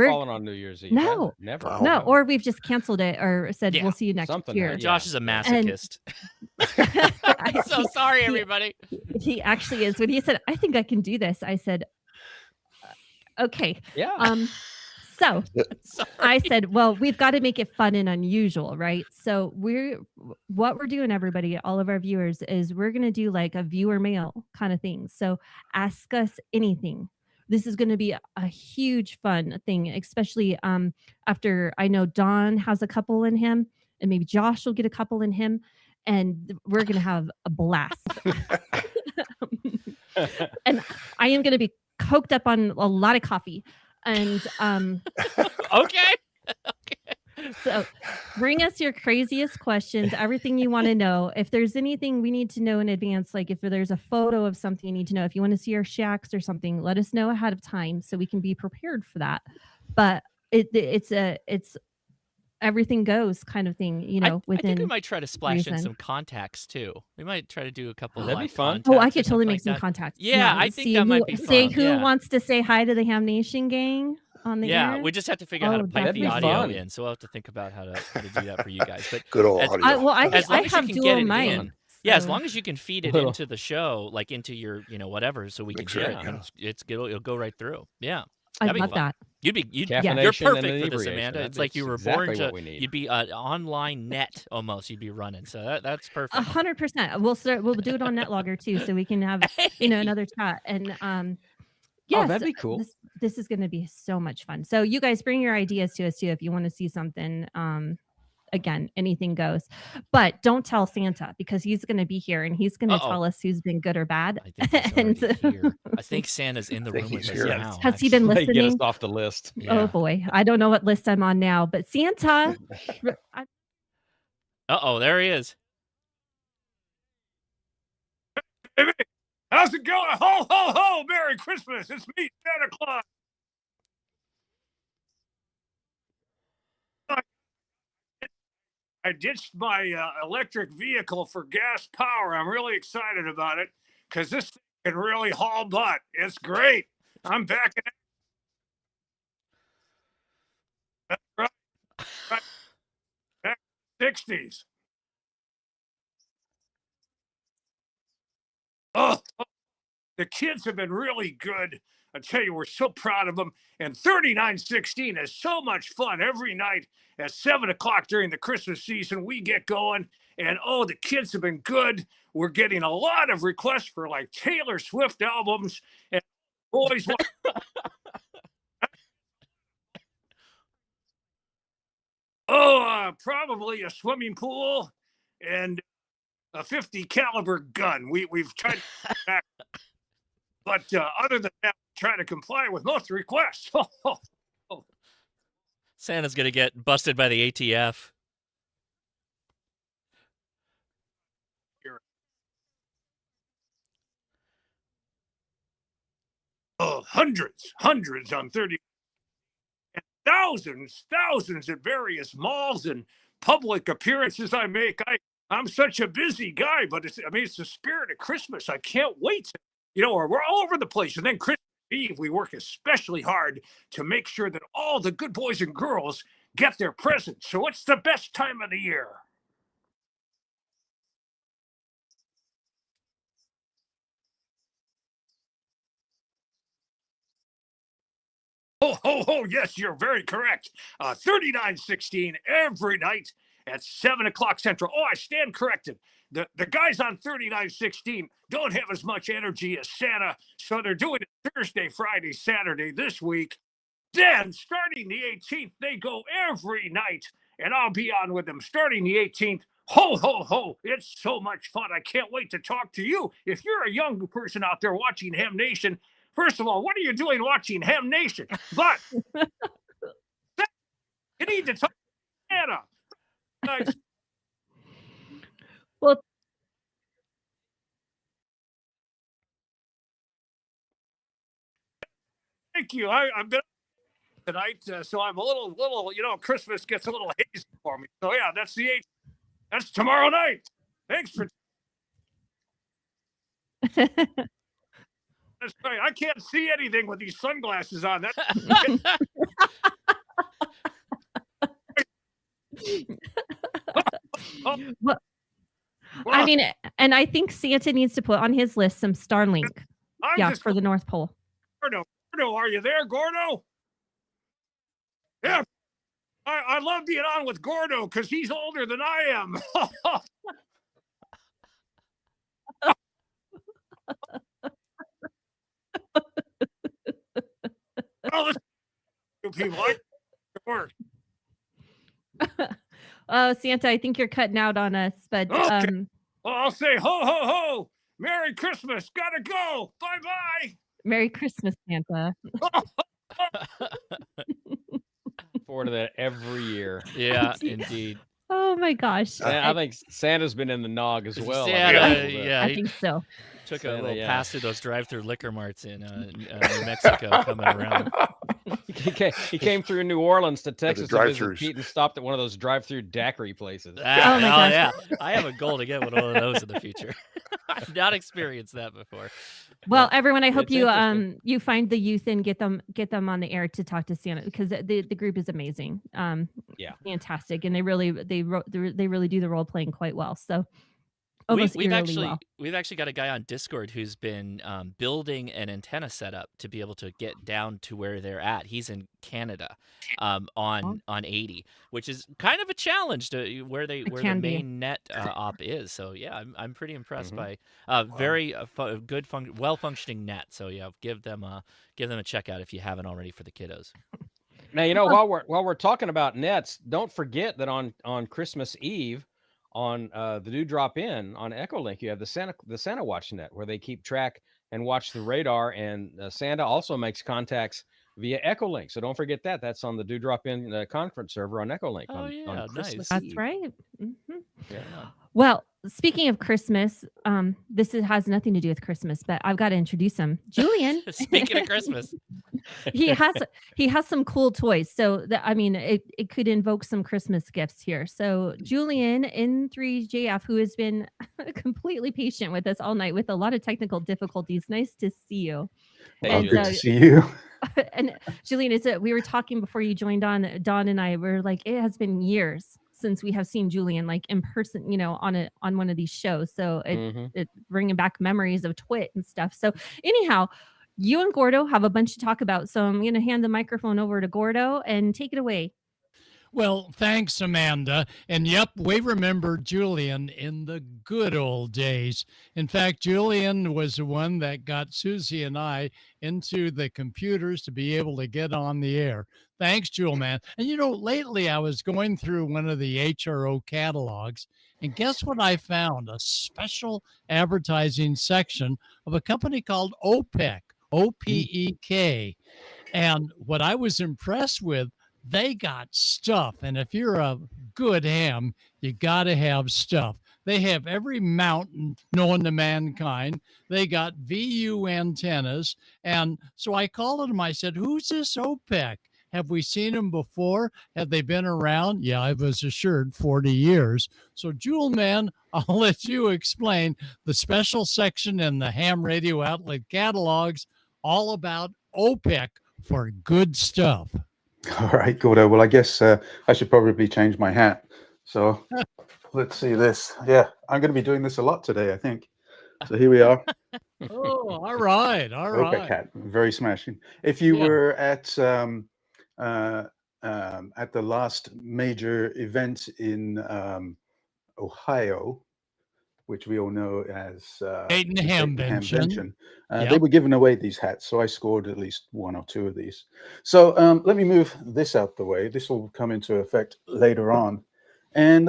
fallen on New Year's Eve. No, never. No, or we've just canceled it or said we'll see you next year. Josh is a masochist. I'm so sorry, everybody. He actually is. When he said, "I think I can do this," I said, "Okay." Yeah. So I said, well, we've got to make it fun and unusual, right? So what we're doing, everybody, all of our viewers, is we're going to do like a viewer mail kind of thing. So ask us anything. This is going to be a huge fun thing, especially after I know Don has a couple in him, and maybe Josh will get a couple in him, and we're going to have a blast. And I am going to be coked up on a lot of coffee. And Okay. so bring us your craziest questions, everything you want to know. If there's anything we need to know in advance, like if there's a photo of something you need to know, if you want to see our shacks or something, let us know ahead of time so we can be prepared for that. But it's everything goes kind of thing, you know, I think we within might try to splash in reason. some contacts too. We might try to do a couple of That'd be live fun. Oh, I contacts or could totally something make like some that. contacts. Yeah, I think see that might who, be say fun. who Yeah. wants to say hi to the Ham Nation gang on the Yeah, air. we just have to figure out how to Oh, pipe that'd the be audio fun. in. So we'll have to think about how to do that for you guys. But Good old as, audio. as long I as you have can dual get it mics. in. Yeah, as so- long as you can feed it Little- into the show, like into your, whatever, so we can Mix hear it it. in, And it'll go right through. Yeah, I that'd be love fun. that. You're Caffeination perfect and for this, inebriation. Amanda. It's That's like you were exactly born to. what we need. You'd be an online net almost. You'd be running. So that's perfect. 100%. We'll do it on NetLogger too, so we can have another chat. And yes, that'd be cool. This is going to be so much fun. So you guys bring your ideas to us too if you want to see something. Again, anything goes, but don't tell Santa because he's going to be here and he's going to tell us who's been good or bad. I think he's And already here. I think Santa's in the I think room with he's us here. now. has he been They get us listening? off the list. Yeah. Oh boy, I don't know what list I'm on now, but Santa. There he is. How's it going? Ho, ho, ho! Merry Christmas! It's me, Santa Claus. I ditched my electric vehicle for gas power. I'm really excited about it because this thing can really haul butt. It's great. I'm back in. That's right. Back in the 60s. Oh, the kids have been really good. I tell you, we're so proud of them. And 3916 is so much fun every night at 7 o'clock during the Christmas season. We get going, and the kids have been good. We're getting a lot of requests for like Taylor Swift albums, and boys want. Probably a swimming pool and a 50 caliber gun. We've tried to back, but other than that, try to comply with most requests. Santa's gonna get busted by the ATF. Hundreds on 30, and thousands at various malls and public appearances I make. I'm such a busy guy, but it's the spirit of Christmas. I can't wait. We're all over the place. And then Christmas Eve, we work especially hard to make sure that all the good boys and girls get their presents. So it's the best time of the year. Oh, yes, you're very correct. 3916 every night at 7 o'clock Central. Oh, I stand corrected. The guys on 3916 don't have as much energy as Santa, so they're doing it Thursday, Friday, Saturday this week. Then, starting the 18th, they go every night, and I'll be on with them starting the 18th. Ho, ho, ho. It's so much fun. I can't wait to talk to you. If you're a young person out there watching Ham Nation, first of all, what are you doing watching Ham Nation? But you need to talk to Santa. Nice. Well, thank you. I've been tonight, so I'm a little. Christmas gets a little hazy for me. So yeah, that's the 8th. That's tomorrow night. Thanks for. That's right. I can't see anything with these sunglasses on. Well, I mean, and I think Santa needs to put on his list some Starlink. I'm just for the North Pole. Gordo, are you there, Gordo? Yeah, I love being on with Gordo because he's older than I am. Oh, listen, you people, I work. Oh, Santa, I think you're cutting out on us, but Okay. Well, I'll say ho ho ho. Merry Christmas. Gotta go. Bye bye. Merry Christmas, Santa. Forward to that every year. Yeah, indeed. Oh my gosh. I think Santa's been in the nog as well. Santa, yeah, I he think so. took Santa, a little yeah. pass through those drive-through liquor marts in New Mexico coming around. He came through New Orleans to Texas to visit drive-thrus. Pete and stopped at one of those drive-through daiquiri places. Oh my gosh. Yeah, I have a goal to get one of those in the future. I've not experienced that before. Well, everyone, I hope It's you interesting. you find the youth and get them on the air to talk to Santa, because the group is amazing. Yeah. Fantastic, and they really do the role playing quite well. So almost We've eerily actually got a guy on Discord who's been building an antenna setup to be able to get down to where they're at. He's in Canada, on 80, which is kind of a challenge to where the can be. main net op is. So yeah, I'm pretty impressed Mhm. by very good well functioning net. So yeah, give them a check out if you haven't already for the kiddos. Now, while we're talking about nets, don't forget that on Christmas Eve, on the Dewdrop Inn on Echolink, you have the Santa Watch net, where they keep track and watch the radar, and Santa also makes contacts via Echolink. So don't forget that. That's on the Dewdrop Inn conference server on Echolink. Oh, yeah, on nice. Christmas That's Eve. right. Mhm. Yeah. Well, speaking of Christmas, has nothing to do with Christmas, but I've got to introduce him, Julian. Speaking of Christmas, he has some cool toys. So it could invoke some Christmas gifts here. So Julian N3JF, who has been completely patient with us all night with a lot of technical difficulties. Nice to see you. Hey, Good to see you. And Julian, we were talking before you joined on. Dawn and I were like, it has been years since we have seen Julian like in person, on one of these shows. So it bringing back memories of Twit and stuff. So anyhow, you and Gordo have a bunch to talk about. So I'm going to hand the microphone over to Gordo and take it away. Well, thanks, Amanda. And yep, we remember Julian in the good old days. In fact, Julian was the one that got Susie and I into the computers to be able to get on the air. Thanks, Jewel, man. And lately I was going through one of the HRO catalogs, and guess what I found? A special advertising section of a company called OPEC, OPEK. And what I was impressed with, they got stuff. And if you're a good ham, you got to have stuff. They have every mountain known to mankind. They got VU antennas. And so I called them. I said, who's this OPEC? Have we seen them before? Have they been around? Yeah, I was assured 40 years. So, Jewel Man, I'll let you explain the special section in the ham radio outlet catalogs all about OPEC for good stuff. All right, Gordo. Well, I guess I should probably change my hat. So let's see this. Yeah, I'm going to be doing this a lot today, I think. So here we are. Oh, all right. OPEC hat, very smashing. If you were at the last major event in Ohio, which we all know as Dayton Hamvention. They were giving away these hats, so I scored at least one or two of these. So let me move this out the way. This will come into effect later on. And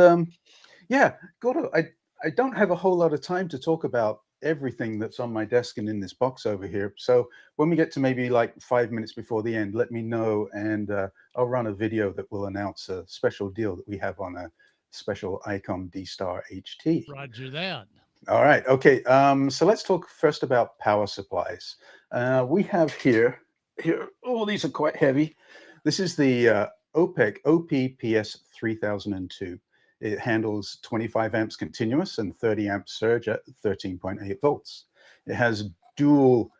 Gordo, I don't have a whole lot of time to talk about everything that's on my desk and in this box over here. So when we get to maybe like 5 minutes before the end, let me know, and I'll run a video that will announce a special deal that we have on a special Icom D-Star HT. Roger that. All right. Okay. So let's talk first about power supplies. We have here. Oh, these are quite heavy. This is the OPEC OPPS 3002. It handles 25 amps continuous and 30 amps surge at 13.8 volts. It has dual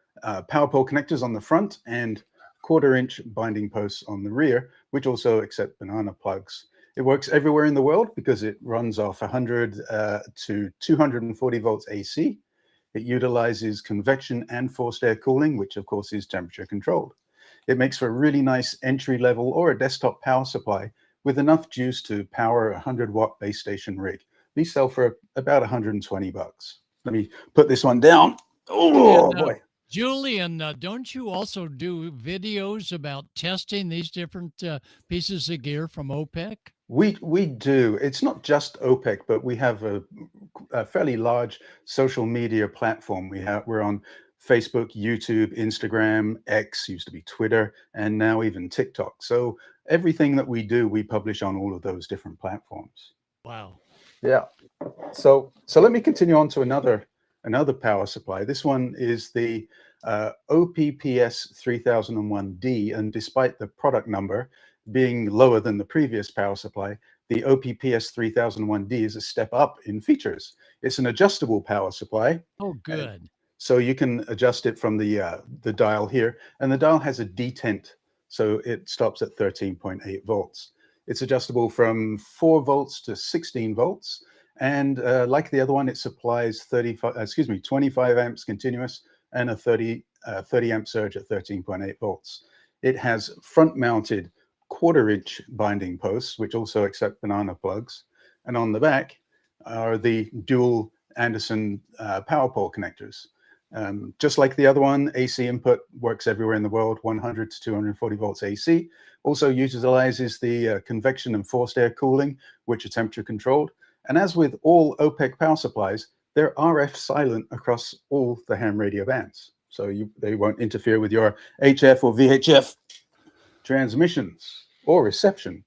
power pole connectors on the front and 1/4-inch binding posts on the rear, which also accept banana plugs. It works everywhere in the world because it runs off 100 to 240 volts AC. It utilizes convection and forced air cooling, which of course is temperature controlled. It makes for a really nice entry level or a desktop power supply with enough juice to power a 100-watt base station rig. These sell for about $120. Let me put this one down. Oh boy. Julian, don't you also do videos about testing these different pieces of gear from OPEC? We do. It's not just OPEC, but we have a fairly large social media platform. We're on Facebook, YouTube, Instagram, X, used to be Twitter, and now even TikTok. So everything that we do, we publish on all of those different platforms. Wow. Yeah. So let me continue on to another power supply. This one is the OPPS 3001D, and despite the product number being lower than the previous power supply, the OPPS 3001D is a step up in features. It's an adjustable power supply. Oh, good. So you can adjust it from the dial here, and the dial has a detent, so it stops at 13.8 volts. It's adjustable from 4 volts to 16 volts, and like the other one, it supplies 25 amps continuous and a 30 amp surge at 13.8 volts. It has front-mounted 1/4-inch binding posts, which also accept banana plugs, and on the back are the dual Anderson power pole connectors. Just like the other one, AC input works everywhere in the world, 100 to 240 volts AC. Also utilizes the convection and forced air cooling, which are temperature controlled. And as with all OPEC power supplies, they're RF silent across all the ham radio bands. So they won't interfere with your HF or VHF transmissions or reception.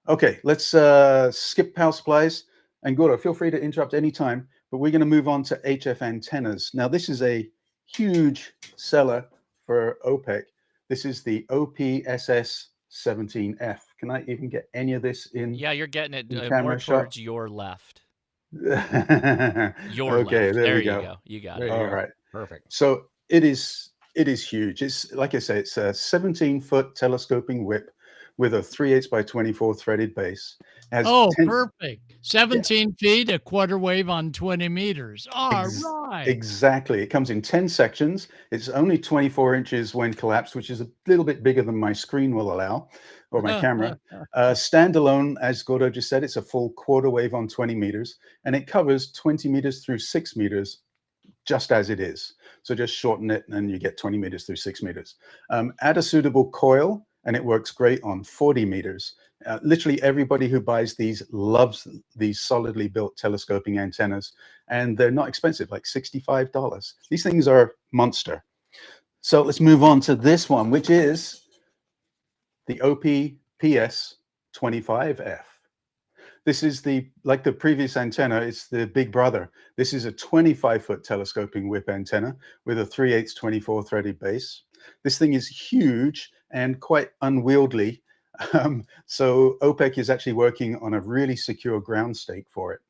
Okay, let's skip power supplies. And Gordo, feel free to interrupt anytime, but we're going to move on to HF antennas. Now, this is a huge seller for OPEC. This is the OPSS 17F. Can I even get any of this in? Yeah, you're getting it camera more shot? towards your left. Okay, left. there we you go. You got There it. you All go. right. Perfect. So it is huge. It's like I say, it's a 17-foot telescoping whip with a 3/8 by 24 threaded base. Has Perfect. 17 feet, a quarter wave on 20 meters. All right. Exactly. It comes in 10 sections. It's only 24 inches when collapsed, which is a little bit bigger than my screen will allow, or my camera. Standalone, as Gordo just said, it's a full quarter wave on 20 meters, and it covers 20 meters through 6 meters just as it is. So just shorten it and you get 20 meters through 6 meters. Add a suitable coil and it works great on 40 meters. Literally everybody who buys these loves these solidly built telescoping antennas, and they're not expensive, like $65. These things are monster. So let's move on to this one, which is the OPPS 25F. This is like the previous antenna, it's the big brother. This is a 25-foot telescoping whip antenna with a 3/8 24 threaded base. This thing is huge and quite unwieldy. So OPEC is actually working on a really secure ground stake for it.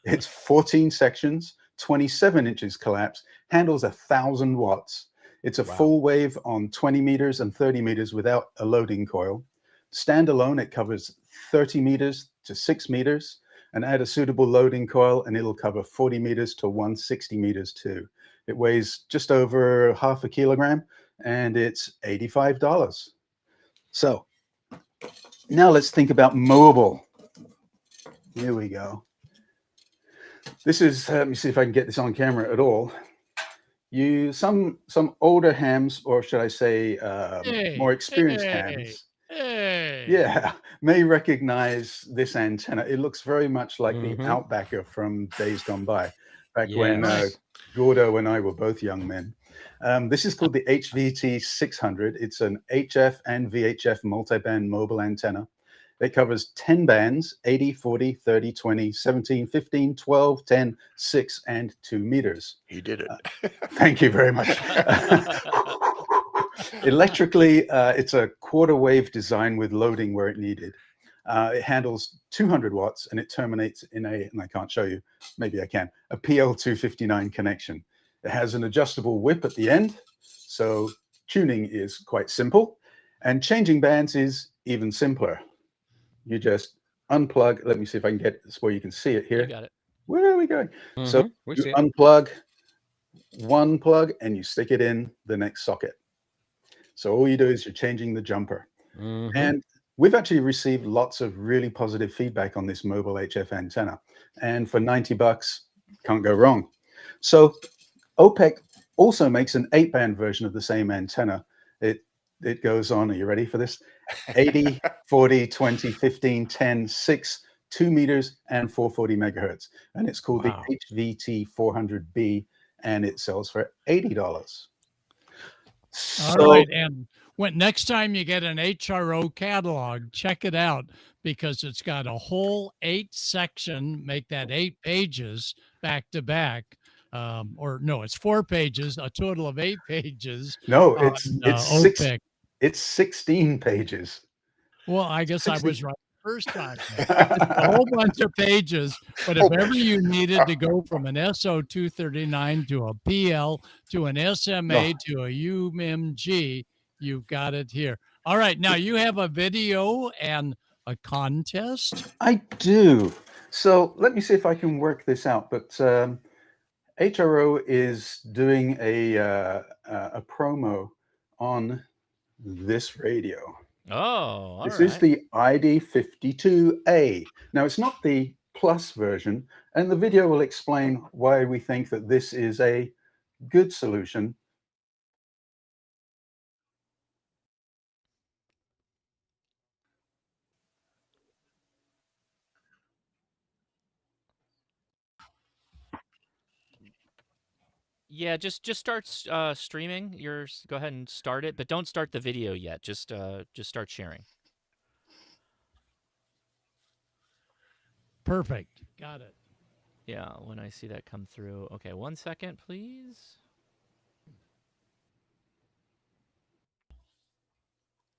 It's 14 sections, 27 inches collapse, handles 1,000 watts. It's a full wave on 20 meters and 30 meters without a loading coil. Standalone, it covers 30 meters to 6 meters, and add a suitable loading coil and it'll cover 40 meters to 160 meters too. It weighs just over 0.5 kilogram and it's $85. So now let's think about mobile. Here we go. This is, let me see if I can get this on camera at all. Some older hams, or should I say more experienced hams, yeah, may recognize this antenna. It looks very much like the Outbacker from days gone by, back when Gordo and I were both young men. This is called the HVT 600. It's an HF and VHF multiband mobile antenna. It covers 10 bands, 80, 40, 30, 20, 17, 15, 12, 10, 6, and 2 meters. He did it. Thank you very much. Electrically, it's a quarter wave design with loading where it needed. It handles 200 watts and it terminates in and I can't show you, maybe I can, a PL259 connection. It has an adjustable whip at the end, so tuning is quite simple, and changing bands is even simpler. You just unplug. Let me see if I can get this where you can see it here. You got it. Where are we going? So you unplug one plug and you stick it in the next socket. So all you do is you're changing the jumper. Mhm. And we've actually received lots of really positive feedback on this mobile HF antenna. And for $90, can't go wrong. So OPEC also makes an 8-band version of the same antenna. It goes on, are you ready for this? 80, 40, 20, 15, 10, 6, 2 meters, and 440 megahertz. And it's called Wow. the HVT 400B, and it sells for $80. All So, right. And when next time you get an HRO catalog, check it out because it's got a whole 8-section, make that 8 pages back to back. Or no, it's 4 pages, a total of 8 pages. no, on, OPEC. it's 16 pages. Well, I guess I 16. was right the first time. It's a whole bunch of pages, but if ever you needed to go from an SO239 to a PL to an SMA to a UMG, you've got it here. All right, now you have a video and a contest. I do. So let me see if I can work this out. But HRO is doing a promo on this radio. Oh, This is the ID52A. Now, it's not the Plus version, and the video will explain why we think that this is a good solution. Yeah, just start streaming yours. Go ahead and start it, but don't start the video yet. Just start sharing. Perfect. Got it. Yeah, when I see that come through. Okay, 1 second, please.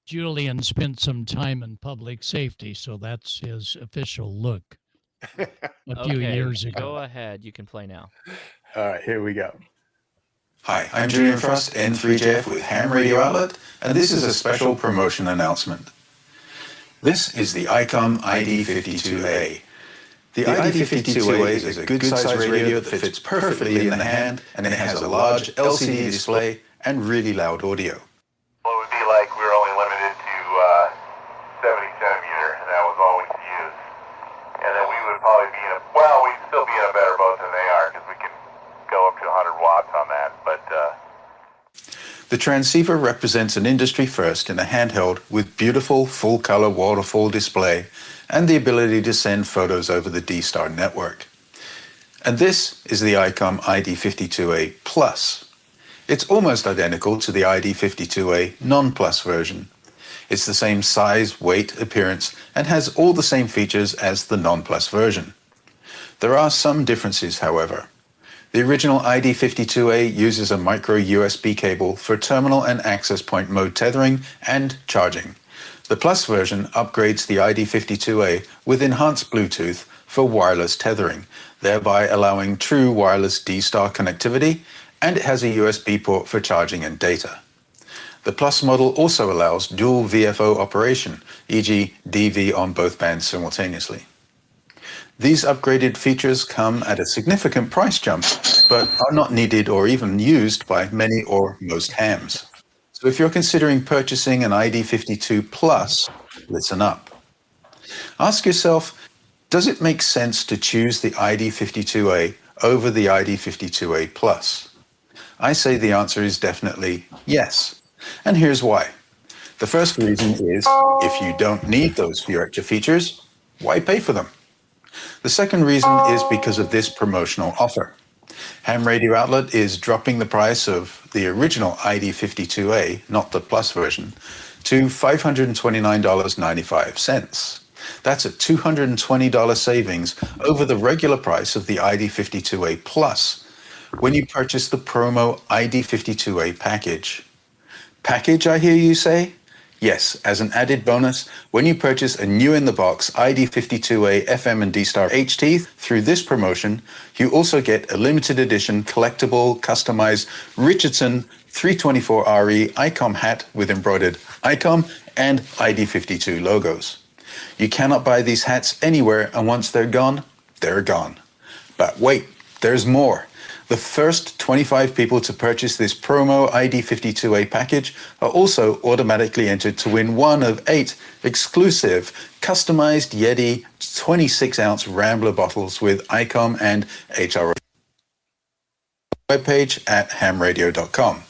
Julian spent some time in public safety, so that's his official look a few Okay, years ago. go ahead. You can play now. All right, here we go. Hi, I'm Julian Frost, N3JF with Ham Radio Outlet, and this is a special promotion announcement. This is the Icom ID52A. The ID52A is a good-sized radio that fits perfectly in the hand, and it has a large LCD display and really loud audio. Well, it would be like we were only limited to 70 centimeter, and that was all we could use. And then we would probably be in we'd still be in a better boat than they are, because we can go up to 100 watts on that, but The transceiver represents an industry first in a handheld with beautiful full-color waterfall display and the ability to send photos over the D-Star network. And this is the Icom ID52A Plus. It's almost identical to the ID52A non-Plus version. It's the same size, weight, appearance, and has all the same features as the non-Plus version. There are some differences, however. The original ID52A uses a micro USB cable for terminal and access point mode tethering and charging. The Plus version upgrades the ID52A with enhanced Bluetooth for wireless tethering, thereby allowing true wireless D-Star connectivity, and it has a USB port for charging and data. The Plus model also allows dual VFO operation, e.g. DV on both bands simultaneously. These upgraded features come at a significant price jump, but are not needed or even used by many or most hams. So if you're considering purchasing an ID52 Plus, listen up. Ask yourself, does it make sense to choose the ID52A over the ID52A Plus? I say the answer is definitely yes. And here's why. The first reason is, if you don't need those few extra features, why pay for them? The second reason is because of this promotional offer. Ham Radio Outlet is dropping the price of the original ID52A, not the Plus version, to $529.95. That's a $220 savings over the regular price of the ID52A Plus when you purchase the promo ID52A package. Package, I hear you say? Yes, as an added bonus, when you purchase a new in-the-box ID52A FM and D-Star HT through this promotion, you also get a limited edition collectible customized Richardson 324RE Icom hat with embroidered Icom and ID52 logos. You cannot buy these hats anywhere, and once they're gone, they're gone. But wait, there's more. The first 25 people to purchase this promo ID52A package are also automatically entered to win one of 8 exclusive customized Yeti 26-ounce Rambler bottles with Icom and ARRL webpage at hamradio.com.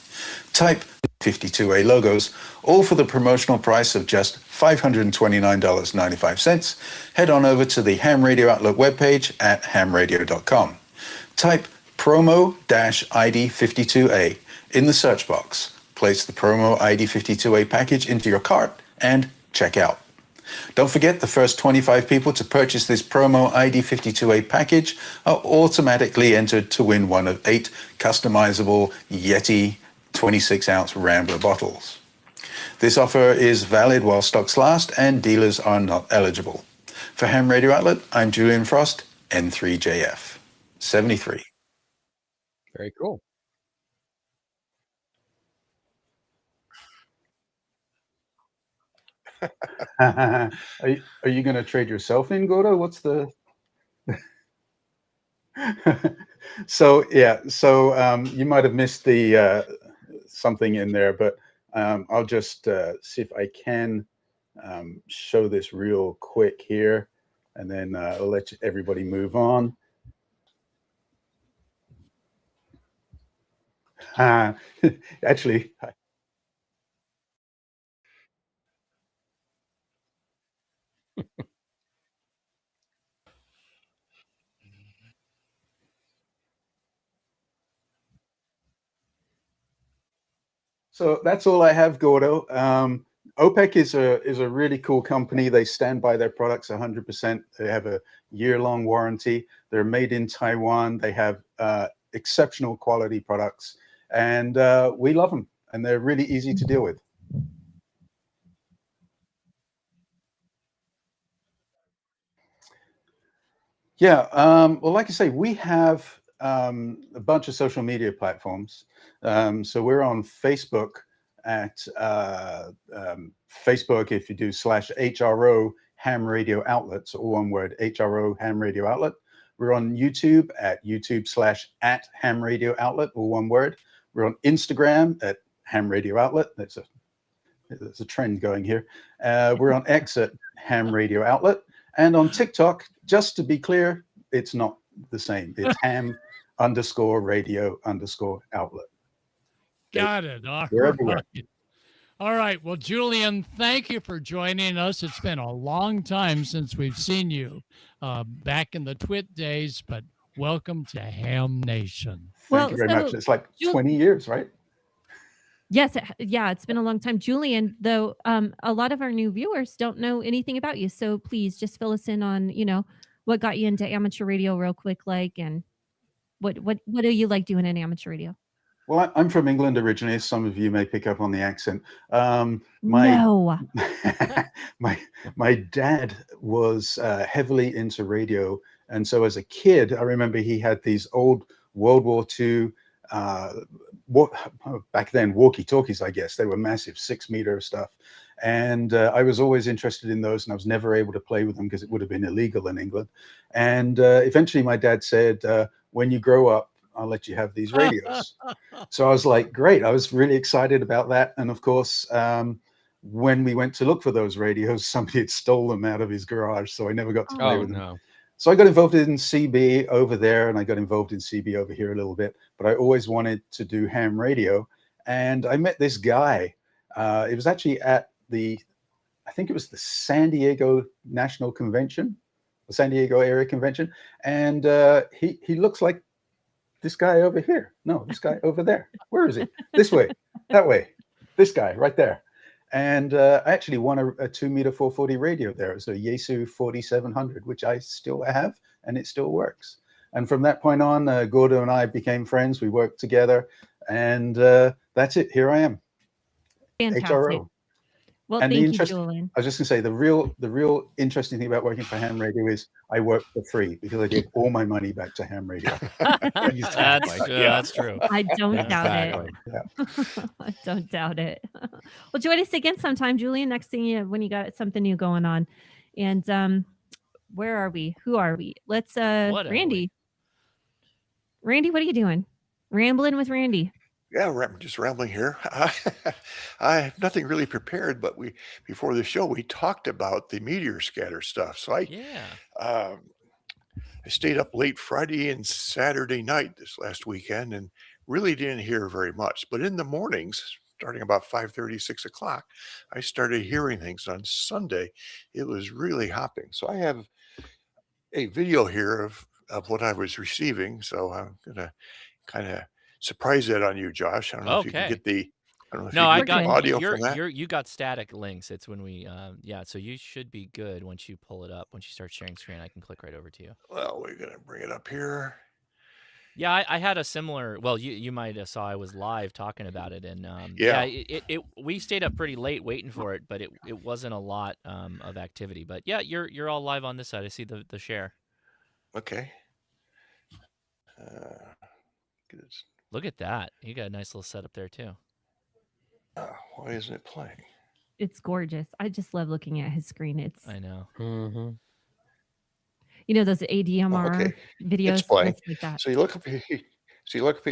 Type 52A logos, all for the promotional price of just $529.95. Head on over to the Ham Radio Outlet webpage at hamradio.com. Type promo-ID52A in the search box. Place the promo ID52A package into your cart and check out. Don't forget, the first 25 people to purchase this promo ID52A package are automatically entered to win one of 8 customizable Yeti 26-ounce Rambler bottles. This offer is valid while stocks last and dealers are not eligible. For Ham Radio Outlet, I'm Julian Frost, N3JF 73. Very cool. Are you going to trade yourself in, Gordo? What's the... So you might have missed the something in there, but I'll just see if I can show this real quick here, and then I'll let everybody move on. Actually, so that's all I have, Gordo. OPEC is a really cool company. They stand by their products 100%. They have a year-long warranty. They're made in Taiwan. They have exceptional quality products, and we love them. And they're really easy to deal with. Yeah. Well, like I say, we have a bunch of social media platforms. So we're on Facebook at Facebook. If you do /HRO Ham Radio Outlets, all one word, HRO Ham Radio Outlet. We're on YouTube at YouTube /@Ham Radio Outlet, all one word. We're on Instagram at Ham Radio Outlet. There's a trend going here. We're on X at Ham Radio Outlet, and on TikTok. Just to be clear, it's not the same. It's ham_radio_outlet. Got it. All We're everywhere. right. All right. Well, Julian, thank you for joining us. It's been a long time since we've seen you back in the Twit days, but welcome to Ham Nation. Thank you very much. It's like 20 years, right? Yes. Yeah, it's been a long time. Julian, though, a lot of our new viewers don't know anything about you. So please just fill us in on, what got you into amateur radio real quick, and what do you like doing in amateur radio? Well, I'm from England originally. Some of you may pick up on the accent. No. my dad was heavily into radio. And so as a kid, I remember he had these old World War II, back then, walkie-talkies, I guess. They were massive, 6-meter stuff. And I was always interested in those, and I was never able to play with them because it would have been illegal in England. And eventually my dad said, when you grow up, I'll let you have these radios. So I was like, great. I was really excited about that. And of course, when we went to look for those radios, somebody had stole them out of his garage. So I never got to play with them. No. So I got involved in CB over there, and I got involved in CB over here a little bit. But I always wanted to do ham radio. And I met this guy. It was actually at I think it was the San Diego National Convention, the San Diego Area Convention. And he looks like this guy over here. No, this guy over there. Where is he? This way, that way. This guy right there. And I actually won a 2-meter 440 radio there. It was a Yaesu 4700, which I still have, and it still works. And from that point on, Gordo and I became friends. We worked together, and that's it. Here I am. Fantastic. HRO. Well, And thank you, Julian. I was just gonna say the real interesting thing about working for ham radio is I work for free because I give all my money back to ham radio. That's true. I don't doubt it. Yeah. I don't doubt it. Well, join us again sometime, Julian. Next thing when you got something new going on. And where are we? Who are we? Let's Randy. Randy, what are you doing? Rambling with Randy. Yeah, just rambling here. I have nothing really prepared, but before the show we talked about the meteor scatter stuff. So Yeah. I stayed up late Friday and Saturday night this last weekend and really didn't hear very much. But in the mornings, starting about 5:30, 6 o'clock, I started hearing things. On Sunday, it was really hopping. So I have a video here of what I was receiving. So I'm gonna kind of surprise that on you, Josh. I don't know if you can Okay. get the I don't know if No, you I can get the got audio from that. you got static links. It's when we yeah, so you should be good once you pull it up. Once you start sharing screen, I can click right over to you. Well, we're gonna bring it up here. Yeah, I had a similar. Well, you might have saw I was live talking about it, and Yeah. we stayed up pretty late waiting for it, but it wasn't a lot of activity. But yeah, you're all live on this side. I see the share. Okay. Look at that. You got a nice little setup there too. Why isn't it playing? It's gorgeous. I just love looking at his screen. It's I know. Mm-hmm. you know those ADMR Okay, videos. it's playing. It's like that. So you look up here. So you look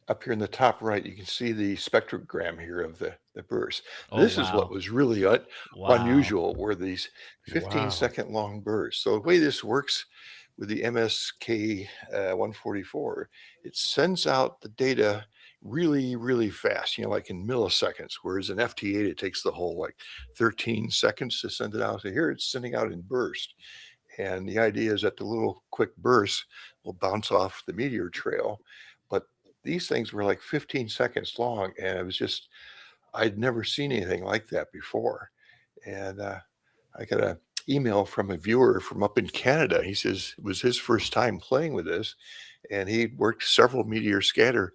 up here in the top right. You can see the spectrogram here of the burst. Oh, This is what wow. was really Wow. unusual. Were these 15-second long bursts? So the way this works with the MSK 144, it sends out the data really, really fast, like in milliseconds, whereas in FT8, it takes the whole like 13 seconds to send it out. So here it's sending out in burst. And the idea is that the little quick bursts will bounce off the meteor trail. But these things were like 15 seconds long. And it was just, I'd never seen anything like that before. And I got an email from a viewer from up in Canada. He says it was his first time playing with this. And he worked several meteor scatter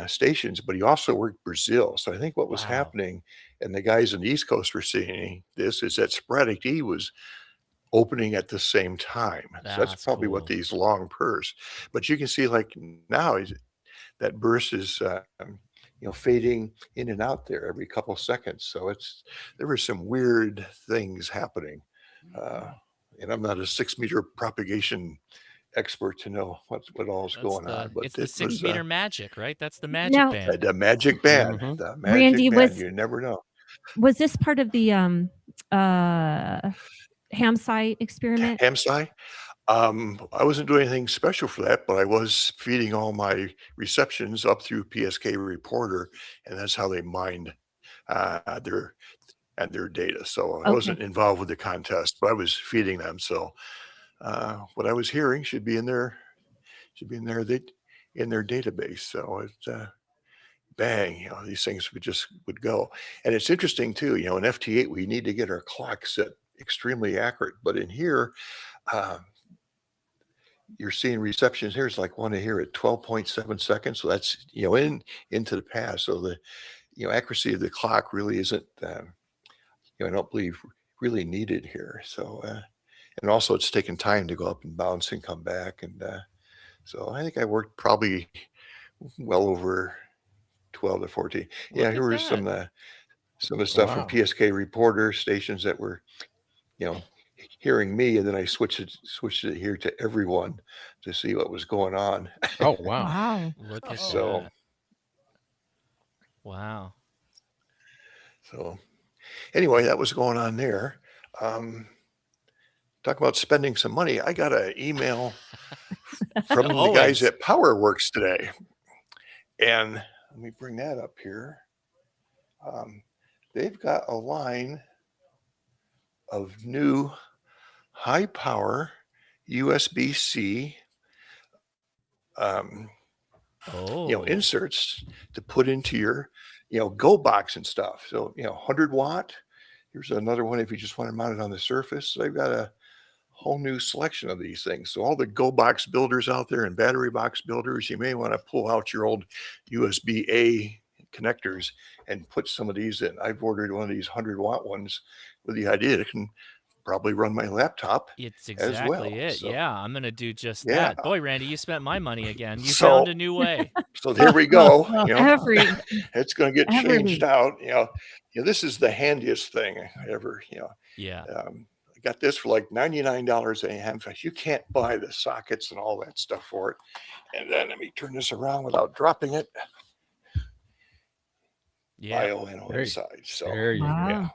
stations, but he also worked Brazil. So I think what was Wow. happening, and the guys on the East Coast were seeing this, is that sporadic E was opening at the same time. So that's That's probably what cool. these long bursts. But you can see like now that burst is fading in and out there every couple seconds. So there were some weird things happening. And I'm not a 6-meter propagation expert to know what all's going on, but It's the it 6 was meter magic, right? That's the magic Now, band. the magic band. Mhm. The magic Randy, band. You never know. was this part of the ham site experiment? Hamsai. I wasn't doing anything special for that, but I was feeding all my receptions up through PSK Reporter, and that's how they mined their data. So I wasn't Okay. involved with the contest, but I was feeding them. So what I was hearing should be in their database. So it bang, these things would go. And it's interesting too, in FT8 we need to get our clock set extremely accurate, but in here you're seeing receptions. Here's like one here at 12.7 seconds. So that's into the past. So the accuracy of the clock really isn't I don't believe really needed here. So and also it's taken time to go up and bounce and come back. And so I think I worked probably well over 12 to 14. Yeah, Look here at was some that. of the stuff Wow. from PSK Reporter stations that were, hearing me, and then I switched it here to everyone to see what was going on. Oh, wow. Wow. Look at So that. Wow. so anyway, that was going on there. Talk about spending some money. I got an email from the guys Always. at PowerWorks today, and let me bring that up here. They've got a line of new high power USB-C Oh. inserts to put into your Go box and stuff. So 100 watt. Here's another one if you just want to mount it on the surface. So they've got a whole new selection of these things. So all the Go box builders out there and battery box builders, you may want to pull out your old USB-A connectors and put some of these in. I've ordered one of these 100 watt ones with the idea it can probably run my laptop It's as well. exactly it. So Yeah, I'm gonna do just yeah. that. Boy, Randy, you spent my money again. You So found a new way. so there we go. Every It's going to get every changed week. out. This is the handiest thing ever. Yeah. got this for like $99 a ham. You can't buy the sockets and all that stuff for it. And then let me turn this around without dropping it. Yeah. ION on the side. So there you yeah.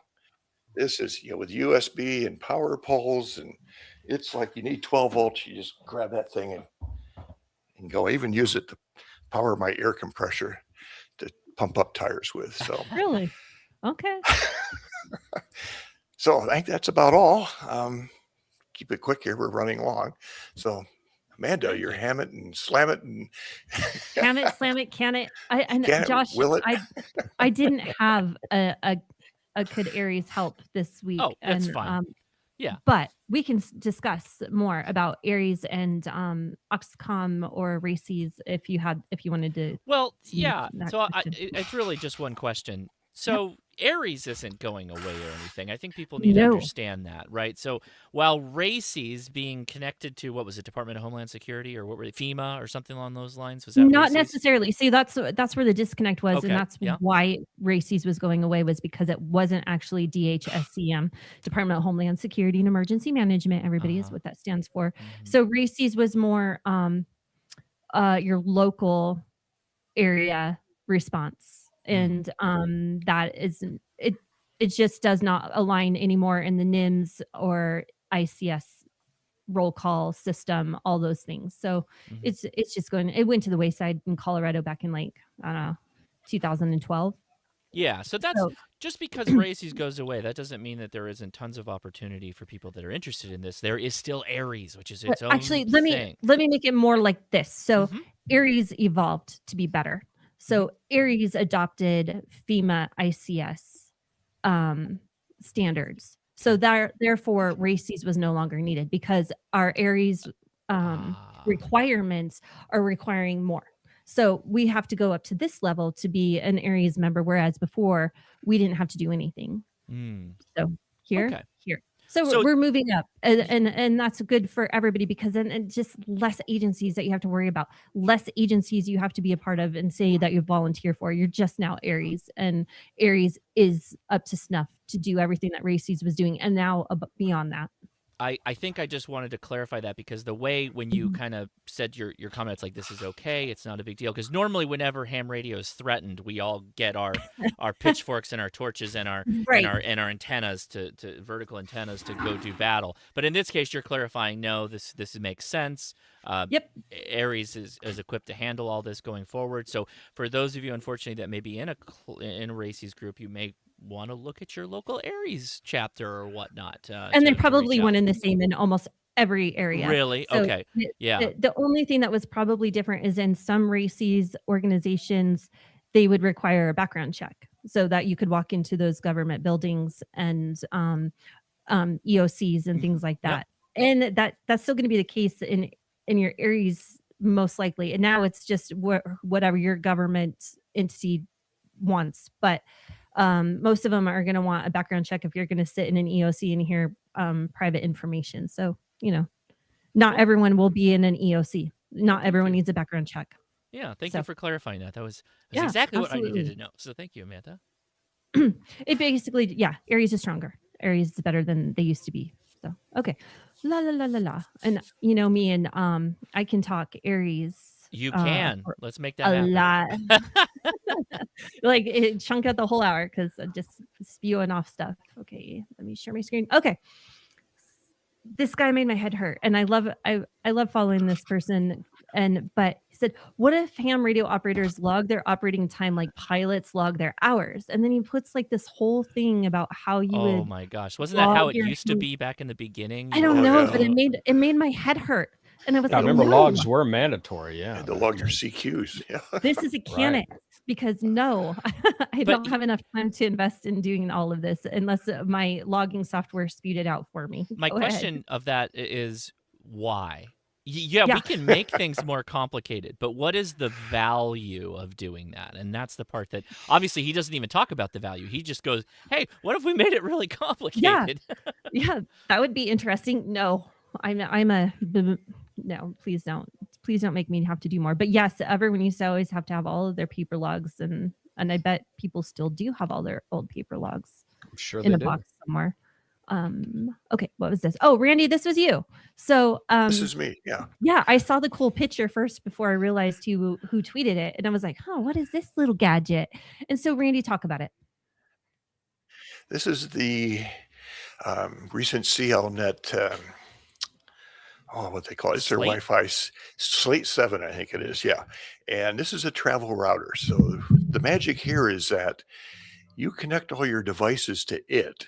This is, with USB and power poles, and it's like you need 12 volts. You just grab that thing and go. I even use it to power my air compressor to pump up tires with. So Really? Okay. So I think that's about all. Keep it quick here. We're running long. So Amanda, you're ham it and slam it and Ham it, slam it, can it? I know, Can it, Josh, will it? I didn't have a could Aries help this week. Oh, that's and, fine. Yeah. But we can discuss more about Aries and Oxcom or Races if you wanted to. Well, submit yeah. that So question. it's really just one question. So Aries isn't going away or anything. I think people need to understand that, right? So while Races being connected to, what was it, Department of Homeland Security, or what were they, FEMA or something along those lines? Was that Not Races? necessarily. See, that's where the disconnect was, Okay, and that's yeah. why Races was going away, was because it wasn't actually DHSCM, Department of Homeland Security and Emergency Management. Everybody is what that stands for. So Races was more your local area response, and that isn't it. It just does not align anymore in the NIMS or ICS roll call system, all those things. So it's just it went to the wayside in Colorado back in, like, I don't know, 2012. Yeah, so that's just because Races goes away, that doesn't mean that there isn't tons of opportunity for people that are interested in this. There is still Aries, which is its own Actually, thing. let me make it more like this. So Aries evolved to be better. So Aries adopted FEMA ICS standards. So therefore Races was no longer needed, because our Aries requirements are requiring more. So we have to go up to this level to be an Aries member, whereas before we didn't have to do anything. So here. So we're moving up, and that's good for everybody, because then and just less agencies that you have to worry about, less agencies you have to be a part of and say that you volunteer for. You're just now Aries, and Aries is up to snuff to do everything that Races was doing, and now beyond that. I think I just wanted to clarify that, because the way when you kind of said your comments, like, this is okay, it's not a big deal, because normally whenever ham radio is threatened, we all get our pitchforks and our torches and our and our antennas to vertical antennas to go do battle. But in this case, you're clarifying, no, this makes sense. Aries is equipped to handle all this going forward. So for those of you, unfortunately, that may be in a Races group, you may want to look at your local Aries chapter or whatnot. And they're probably one and the same in almost every area. Really? So okay. Yeah. The only thing that was probably different is in some Races organizations, they would require a background check so that you could walk into those government buildings and EOCs and things like that. And that's still going to be the case in your Aries, most likely. And now it's just whatever your government entity wants. But most of them are going to want a background check if you're going to sit in an EOC and hear private information. So, not everyone will be in an EOC. Not everyone needs a background check. Yeah, thank you for clarifying that. That was exactly what I needed to know. So thank you, Amanda. It basically, Aries is stronger. Aries is better than they used to be. So, okay. La la la la la. And me and I can talk Aries. You can. Let's make that a happen. lot. Like chunk out the whole hour, because I'm just spewing off stuff. Okay, let me share my screen. Okay. This guy made my head hurt, and I love following this person. But he said, what if ham radio operators log their operating time like pilots log their hours? And then he puts like this whole thing about how you would. Oh my gosh. Wasn't that how it used to be back in the beginning? I don't know, but it made my head hurt. And I was I like, remember no. logs were mandatory. Yeah. To log your CQs. Yeah. This is a can't, because no, I don't have enough time to invest in doing all of this unless my logging software spewed it out for me. My Go question ahead. of that is why? Yeah, we can make things more complicated, but what is the value of doing that? And that's the part that obviously he doesn't even talk about the value. He just goes, hey, what if we made it really complicated? Yeah, that would be interesting. No, no, please don't make me have to do more. But yes, everyone used to always have to have all of their paper logs, and I bet people still do have all their old paper logs. I'm sure in they a do. box somewhere. Okay, what was this? Oh, Randy, this was you. So This is me. Yeah. yeah, I saw the cool picture first before I realized who tweeted it, and I was like, "Huh, what is this little gadget?" And so, Randy, talk about it. This is the recent CLNet. What they call it? It's their Slate? Wi-Fi Slate 7, I think it is. Yeah, and this is a travel router. So the magic here is that you connect all your devices to it,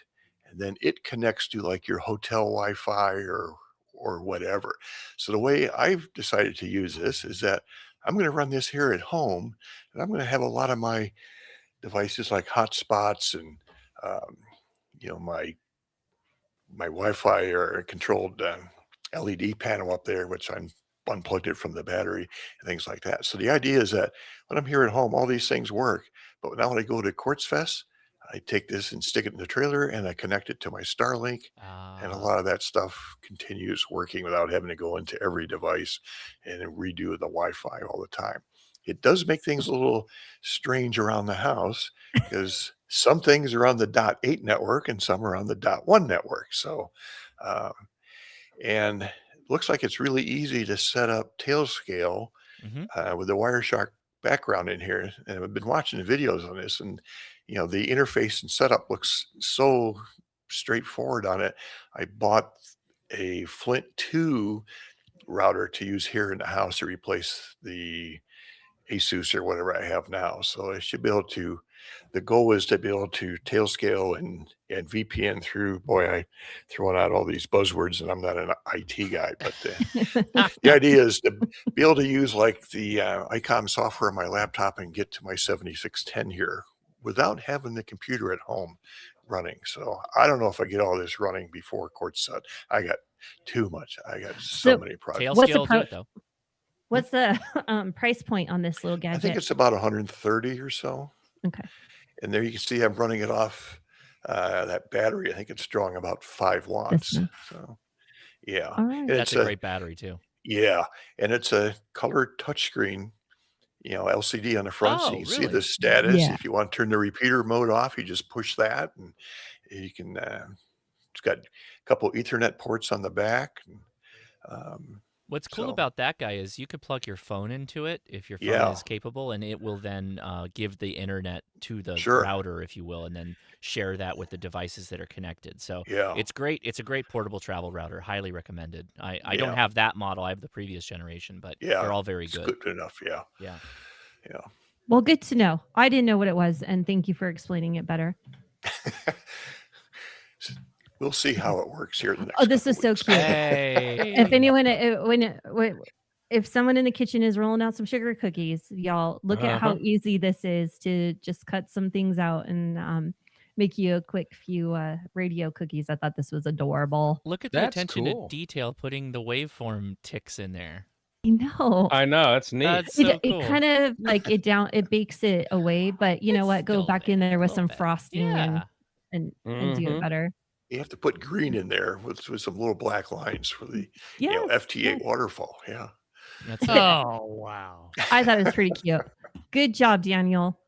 and then it connects to like your hotel Wi-Fi or whatever. So the way I've decided to use this is that I'm going to run this here at home, and I'm going to have a lot of my devices like hotspots and my Wi-Fi or controlled LED panel up there, which I'm unplugged it from the battery and things like that. So the idea is that when I'm here at home, all these things work. But now when I go to Quartz Fest, I take this and stick it in the trailer and I connect it to my Starlink. And a lot of that stuff continues working without having to go into every device and redo the Wi-Fi all the time. It does make things a little strange around the house because some things are on the .8 network and some are on the .1 network. So, and it looks like it's really easy to set up Tailscale with the Wireshark background in here. And I've been watching the videos on this, and the interface and setup looks so straightforward on it. I bought a Flint 2 router to use here in the house to replace the Asus or whatever I have now. So I should be able to, the goal is to be able to Tailscale and VPN through. Boy, I throwing out all these buzzwords and I'm not an IT guy, but the idea is to be able to use like the Icom software on my laptop and get to my 7610 here without having the computer at home running. So I don't know if I get all this running before Quartz Set. I got too much. I got so many projects. Tailscale do it though. What's the price point on this little gadget? I think it's about 130 or so. Okay. And there you can see I'm running it off that battery. I think it's drawing about 5 watts. So yeah. All right. And That's a great battery too. Yeah. And it's a color touchscreen, LCD on the front. So you can see the status. Yeah. If you want to turn the repeater mode off, you just push that and you can, it's got a couple Ethernet ports on the back. What's cool about that guy is you could plug your phone into it if your phone is capable, and it will then give the internet to the router, if you will, and then share that with the devices that are connected. So it's great. It's a great portable travel router. Highly recommended. I don't have that model. I have the previous generation, but they're all very good. Good enough. Yeah. Yeah. Yeah. Well, good to know. I didn't know what it was, and thank you for explaining it better. We'll see how it works here. Oh, this is so cute. Hey. If anyone, if someone in the kitchen is rolling out some sugar cookies, y'all look at how easy this is to just cut some things out and make you a quick few radio cookies. I thought this was adorable. Look at the attention to detail putting the waveform ticks in there. I know. That's neat. That's so cool. It kind of like it bakes it away, but you know what? Go back in there with some frosting and do it better. You have to put green in there with some little black lines for the FT8 waterfall. Yeah. Oh, wow. I thought it was pretty cute. Good job, Daniel.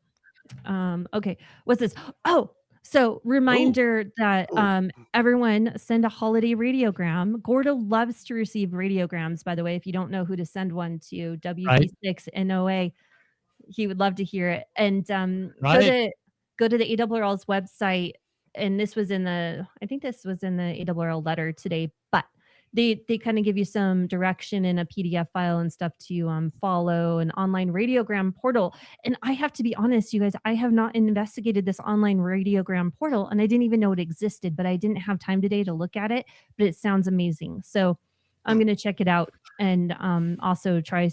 Okay. What's this? Oh, so reminder that everyone send a holiday radiogram. Gordo loves to receive radiograms, by the way. If you don't know who to send one to, WB6NOA, he would love to hear it. And go to the ARRL's website. And this was I think this was in the ARRL letter today, but they kind of give you some direction in a PDF file and stuff to follow an online radiogram portal. And I have to be honest, you guys, I have not investigated this online radiogram portal, and I didn't even know it existed, but I didn't have time today to look at it, but it sounds amazing. So I'm going to check it out and also try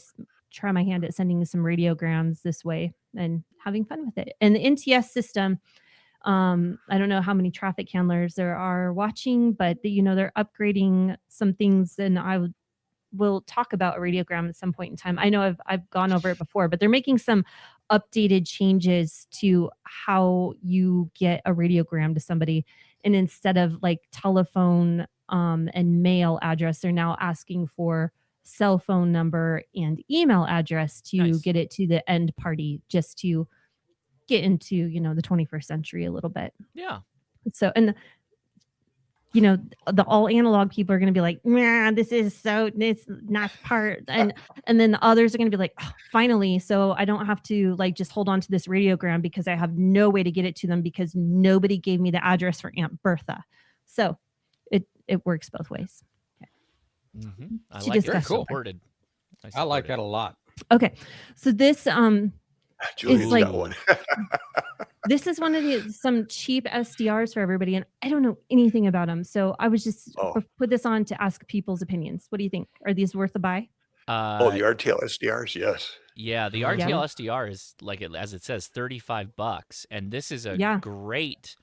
my hand at sending some radiograms this way and having fun with it. And the NTS system, I don't know how many traffic handlers there are watching, but they're upgrading some things, and I will talk about a radiogram at some point in time. I know I've gone over it before, but they're making some updated changes to how you get a radiogram to somebody. And instead of like telephone and mail address, they're now asking for cell phone number and email address to get it to the end party, just to get into the 21st century a little bit. Yeah. So, and you know, the all analog people are going to be like, nah, this not part. And then the others are going to be like, oh, finally. So I don't have to like just hold on to this radiogram because I have no way to get it to them because nobody gave me the address for Aunt Bertha. So it works both ways. Mm-hmm. I She like it. discussed Cool. Supported. I like that a lot. Okay. So this Julie's is like got one. this is one of some cheap SDRs for everybody, and I don't know anything about them. So I was just put this on to ask people's opinions. What do you think? Are these worth a buy? The RTL SDRs, yes. Yeah, the RTL SDR is like as it says, $35, and this is a great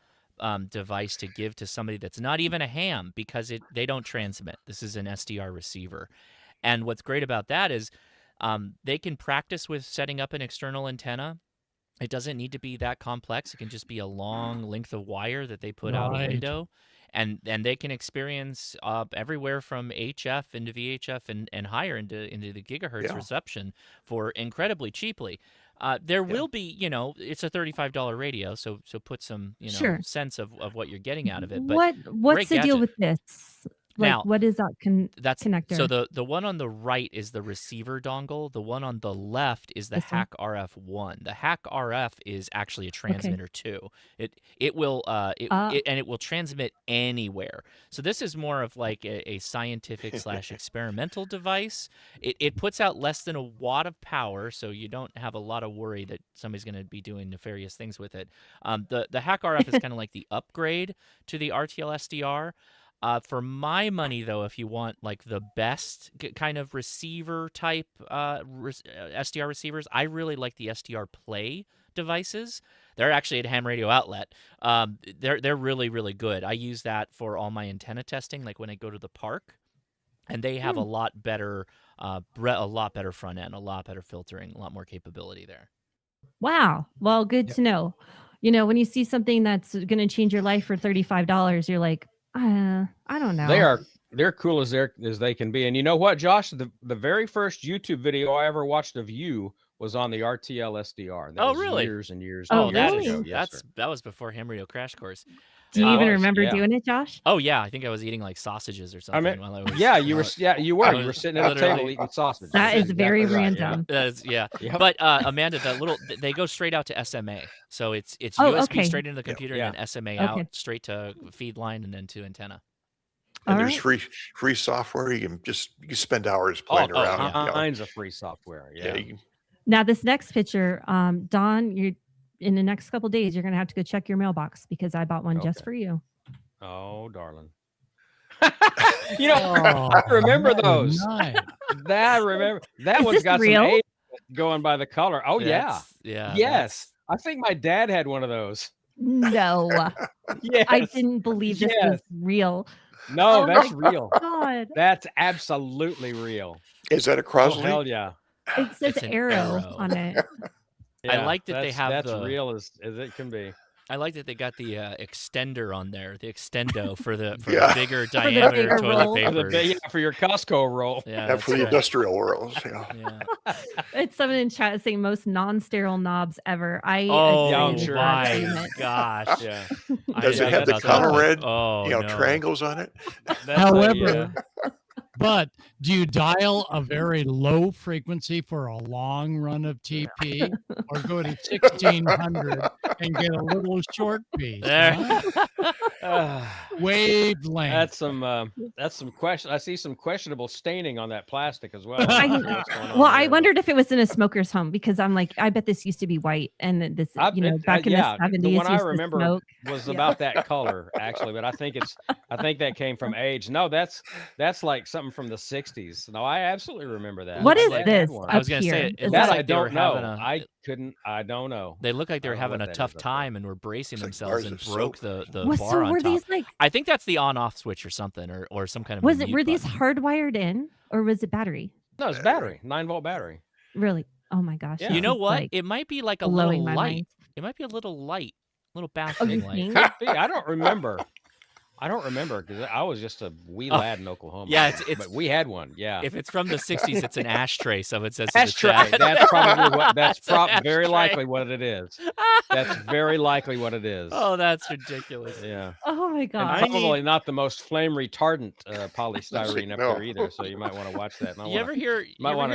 device to give to somebody that's not even a ham because they don't transmit. This is an SDR receiver, and what's great about that is they can practice with setting up an external antenna. It doesn't need to be that complex. It can just be a long length of wire that they put out a window, and they can experience everywhere from HF into VHF and higher into the gigahertz reception for incredibly cheaply. There will be, it's a $35 radio, so put some, sense of what you're getting out of it. But what's the deal with this? Like, now, what is that connector? So the one on the right is the receiver dongle. The one on the left is the Hack RF 1. The Hack RF is actually a transmitter too. It will transmit anywhere. So this is more of like a scientific / experimental device. It puts out less than a watt of power, so you don't have a lot of worry that somebody's going to be doing nefarious things with it. The Hack RF is kind of like the upgrade to the RTL SDR. For my money, though, if you want like the best kind of receiver type SDR receivers, I really like the SDR Play devices. They're actually at Ham Radio Outlet. They're really, really good. I use that for all my antenna testing, like when I go to the park, and they have a lot better front end, a lot better filtering, a lot more capability there. Wow. Well, good to know. When you see something that's going to change your life for $35, you're like, I don't know. They're cool as they can be. And you know what, Josh? The very first YouTube video I ever watched of you was on the RTL SDR. That was really? Years and years. Oh, years really? ago. Yes, sir. That was before Ham Radio Crash Course. Do you even remember doing it, Josh? Oh yeah, I think I was eating like sausages or something. You were. You were sitting at a table eating sausage. That is very random. Yeah. But Amanda, they go straight out to SMA. So it's USB straight into the computer and then SMA out straight to feed line and then to antenna. And there's free software. You can spend hours playing around. All kinds of free software. Yeah. Now this next picture, Don, you're in the next couple of days, you're gonna have to go check your mailbox because I bought one just for you. Oh, darling. I remember those. Nice. That one's got real? some age going by the color. Oh Yeah. Yes. I think my dad had one of those. No. Yes. I didn't believe this was real. No, that's real. God. That's absolutely real. Is that a Crosley? Oh, hell yeah. It says It's an arrow on it. I like that they have that's real as it can be. I like that they got the extender on there, the extendo for the bigger the diameter bigger toilet roll. papers. For your Costco roll. Yeah, for the industrial worlds. It's someone in chat saying most non-sterile knobs ever. Oh agree with my that statement. gosh! Yeah. Does it have the color red? No. Triangles on it. However, but do you dial a very low frequency for a long run of TP, or go to 1600 and get a little short piece? Wavelength. That's some question. I see some questionable staining on that plastic as well. I wondered if it was in a smoker's home because I'm like, I bet this used to be white, and this, back in the 70s, the one I used to remember smoke. was about that color actually, but I think that came from age. No, that's like something from the 60s. No, I absolutely remember that. What is this? I was going to say that I don't know. I don't know. They look like they were having a tough time and were bracing themselves and broke the Well, bar so on were top. these like? I think that's the on-off switch or something, or some kind of. Were these hardwired in, or was it battery? No, it's battery, 9-volt battery. Really? Oh my gosh! Yeah. You know what? Like it might be like a blowing little my light. mind. It might be a little light, little Oh, bathroom you light. think? Could be. I don't remember. I don't remember because I was just a wee lad in Oklahoma. Yeah, it's but we had one. Yeah. If it's from the 60s, it's an ashtray. So it says in the Ashtray. chat. That's probably what. That's It's an very ashtray. likely what it is. That's very likely what it is. Oh, that's ridiculous. Yeah. Oh my God. And probably not the most flame retardant polystyrene up there either. So you might want to watch that. You ever hear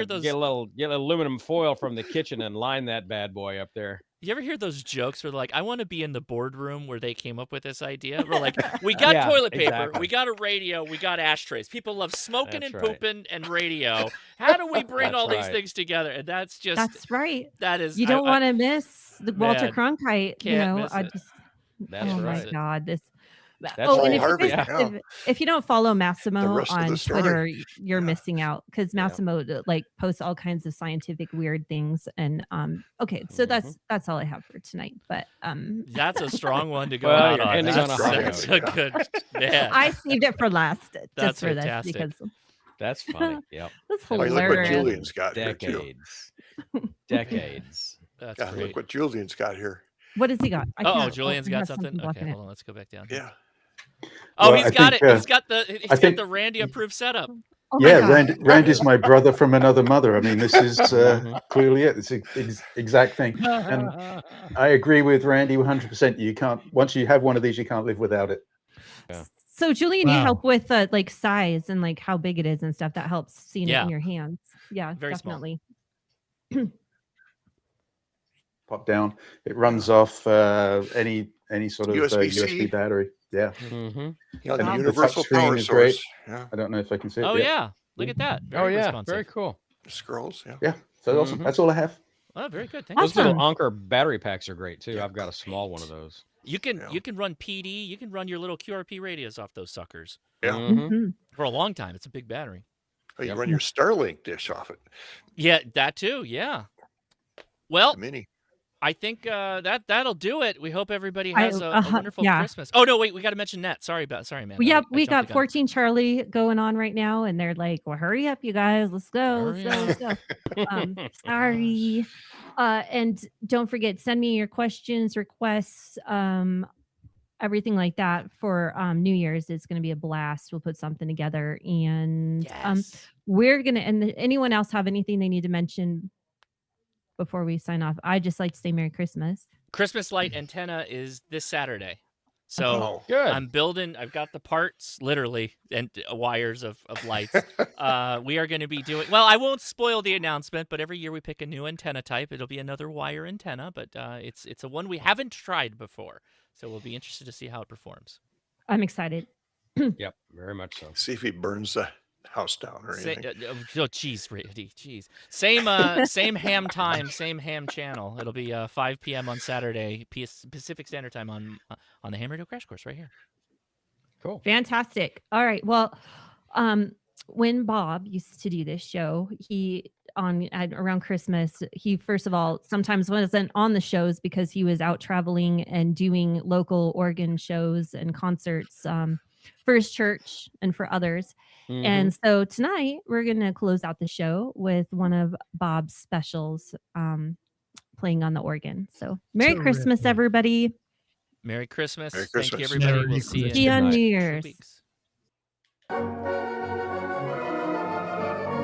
those? Get a little aluminum foil from the kitchen and line that bad boy up there. You ever hear those jokes where they're like, I want to be in the boardroom where they came up with this idea? We're like, we got toilet paper, exactly. we got a radio, we got ashtrays. People love smoking That's and right. pooping and radio. How do we bring That's all these right. things together? And that's just That's right. that is You don't want to miss the Walter Man, Cronkite. You can't know, miss I it. just. That's oh right. my God, this. That's and right. if, Harvey, you guys- yeah. if you don't follow The Massimo rest of on the story. Twitter, you're missing out because Massimo like posts all kinds of scientific weird things. And okay, so that's all I have for tonight. But That's a strong one to go Well, out you're on. ending That's, on a high that's note, a good man. I saved it for last just That's for fantastic. this because That's funny. Yep. that's Oh, look what hilarious. Julian's got here too. Decades. That's Yeah, great. look what Julian's got here. What has he got? I Oh, can't- Julian's he got has something. blocking Okay, it. hold on. Let's go back down. Yeah. Oh, Well, he's I got think, it. He's got the think- the Randy approved setup. Oh my Yeah, God. Randy's my brother from another mother. I mean, this is clearly it. It's the exact thing. And I agree with Randy 100%. You can't, once you have one of these, you can't live without it. So Julian, you Wow. help with like size and like how big it is and stuff. That helps seeing it Yeah. in your hands. Yeah, Very small. definitely. Pop down. It runs off any sort of USB-C. USB battery. Yeah. Mm-hmm. Yeah, And the the universal touchscreen power is great. source. Yeah. I don't know if I can see it. Oh yeah, look at that. Oh Very yeah, responsive. very cool. Scrolls. Yeah. Yeah. So awesome. Mhm. That's all I have. Oh, very good. Thank Those you. little Anker battery packs are great too. I've got a small one of those. You can run PD. You can run your little QRP radios off those suckers Yeah. Mhm. for a long time. It's a big battery. Oh, you run your Starlink dish off it. Yeah, that too. Yeah. Well, The mini. I think that'll do it. We hope everybody has a wonderful yeah. Christmas. Oh no, wait, we got to mention Net. Sorry, man. Well, yeah, I we jumped got the gun. 14 Charlie going on right now, and they're like, "Well, hurry up, you guys, let's go, let's go." Sorry, and don't forget, send me your questions, requests, everything like that for New Year's. It's going to be a blast. We'll put something together, and we're gonna. And anyone else have anything they need to mention before we sign off? I just like to say Merry Christmas. Christmas light antenna is this Saturday. So Oh, good. I'm building. I've got the parts, literally, and wires of lights. We are going to be doing. Well, I won't spoil the announcement, but every year we pick a new antenna type. It'll be another wire antenna, but it's a one we haven't tried before. So we'll be interested to see how it performs. I'm excited. Yep, very much so. See if he burns the house down or Say, anything. oh, geez, Randy, geez. Same ham time, same ham channel. It'll be 5 p.m. on Saturday, Pacific Standard Time on the Ham Radio Crash Course right here. Cool. Fantastic. All right. Well, when Bob used to do this show, around Christmas, he first of all sometimes wasn't on the shows because he was out traveling and doing local organ shows and concerts for his church and for others. Mhm. And so tonight we're going to close out the show with one of Bob's specials playing on the organ. So Merry Christmas, Terrific. everybody. Merry Christmas. Merry Thank you, Christmas. everybody. Merry We'll see you. Christmas. See you on night. New 2 Year's. weeks.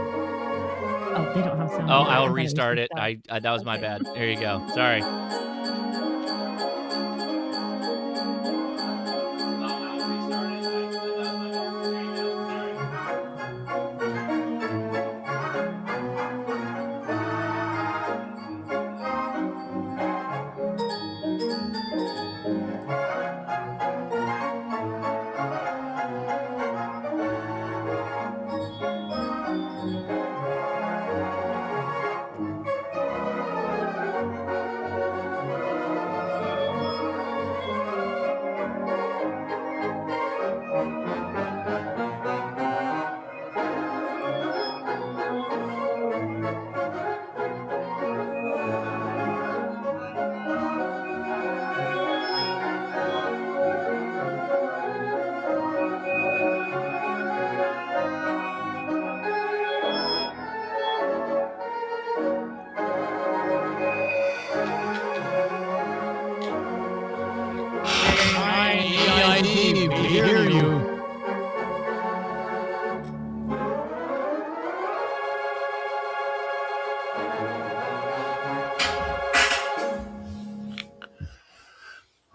Oh, they don't have sound. Oh, either. I'll I thought it was restart just it. that. That was my bad. There you go. Sorry.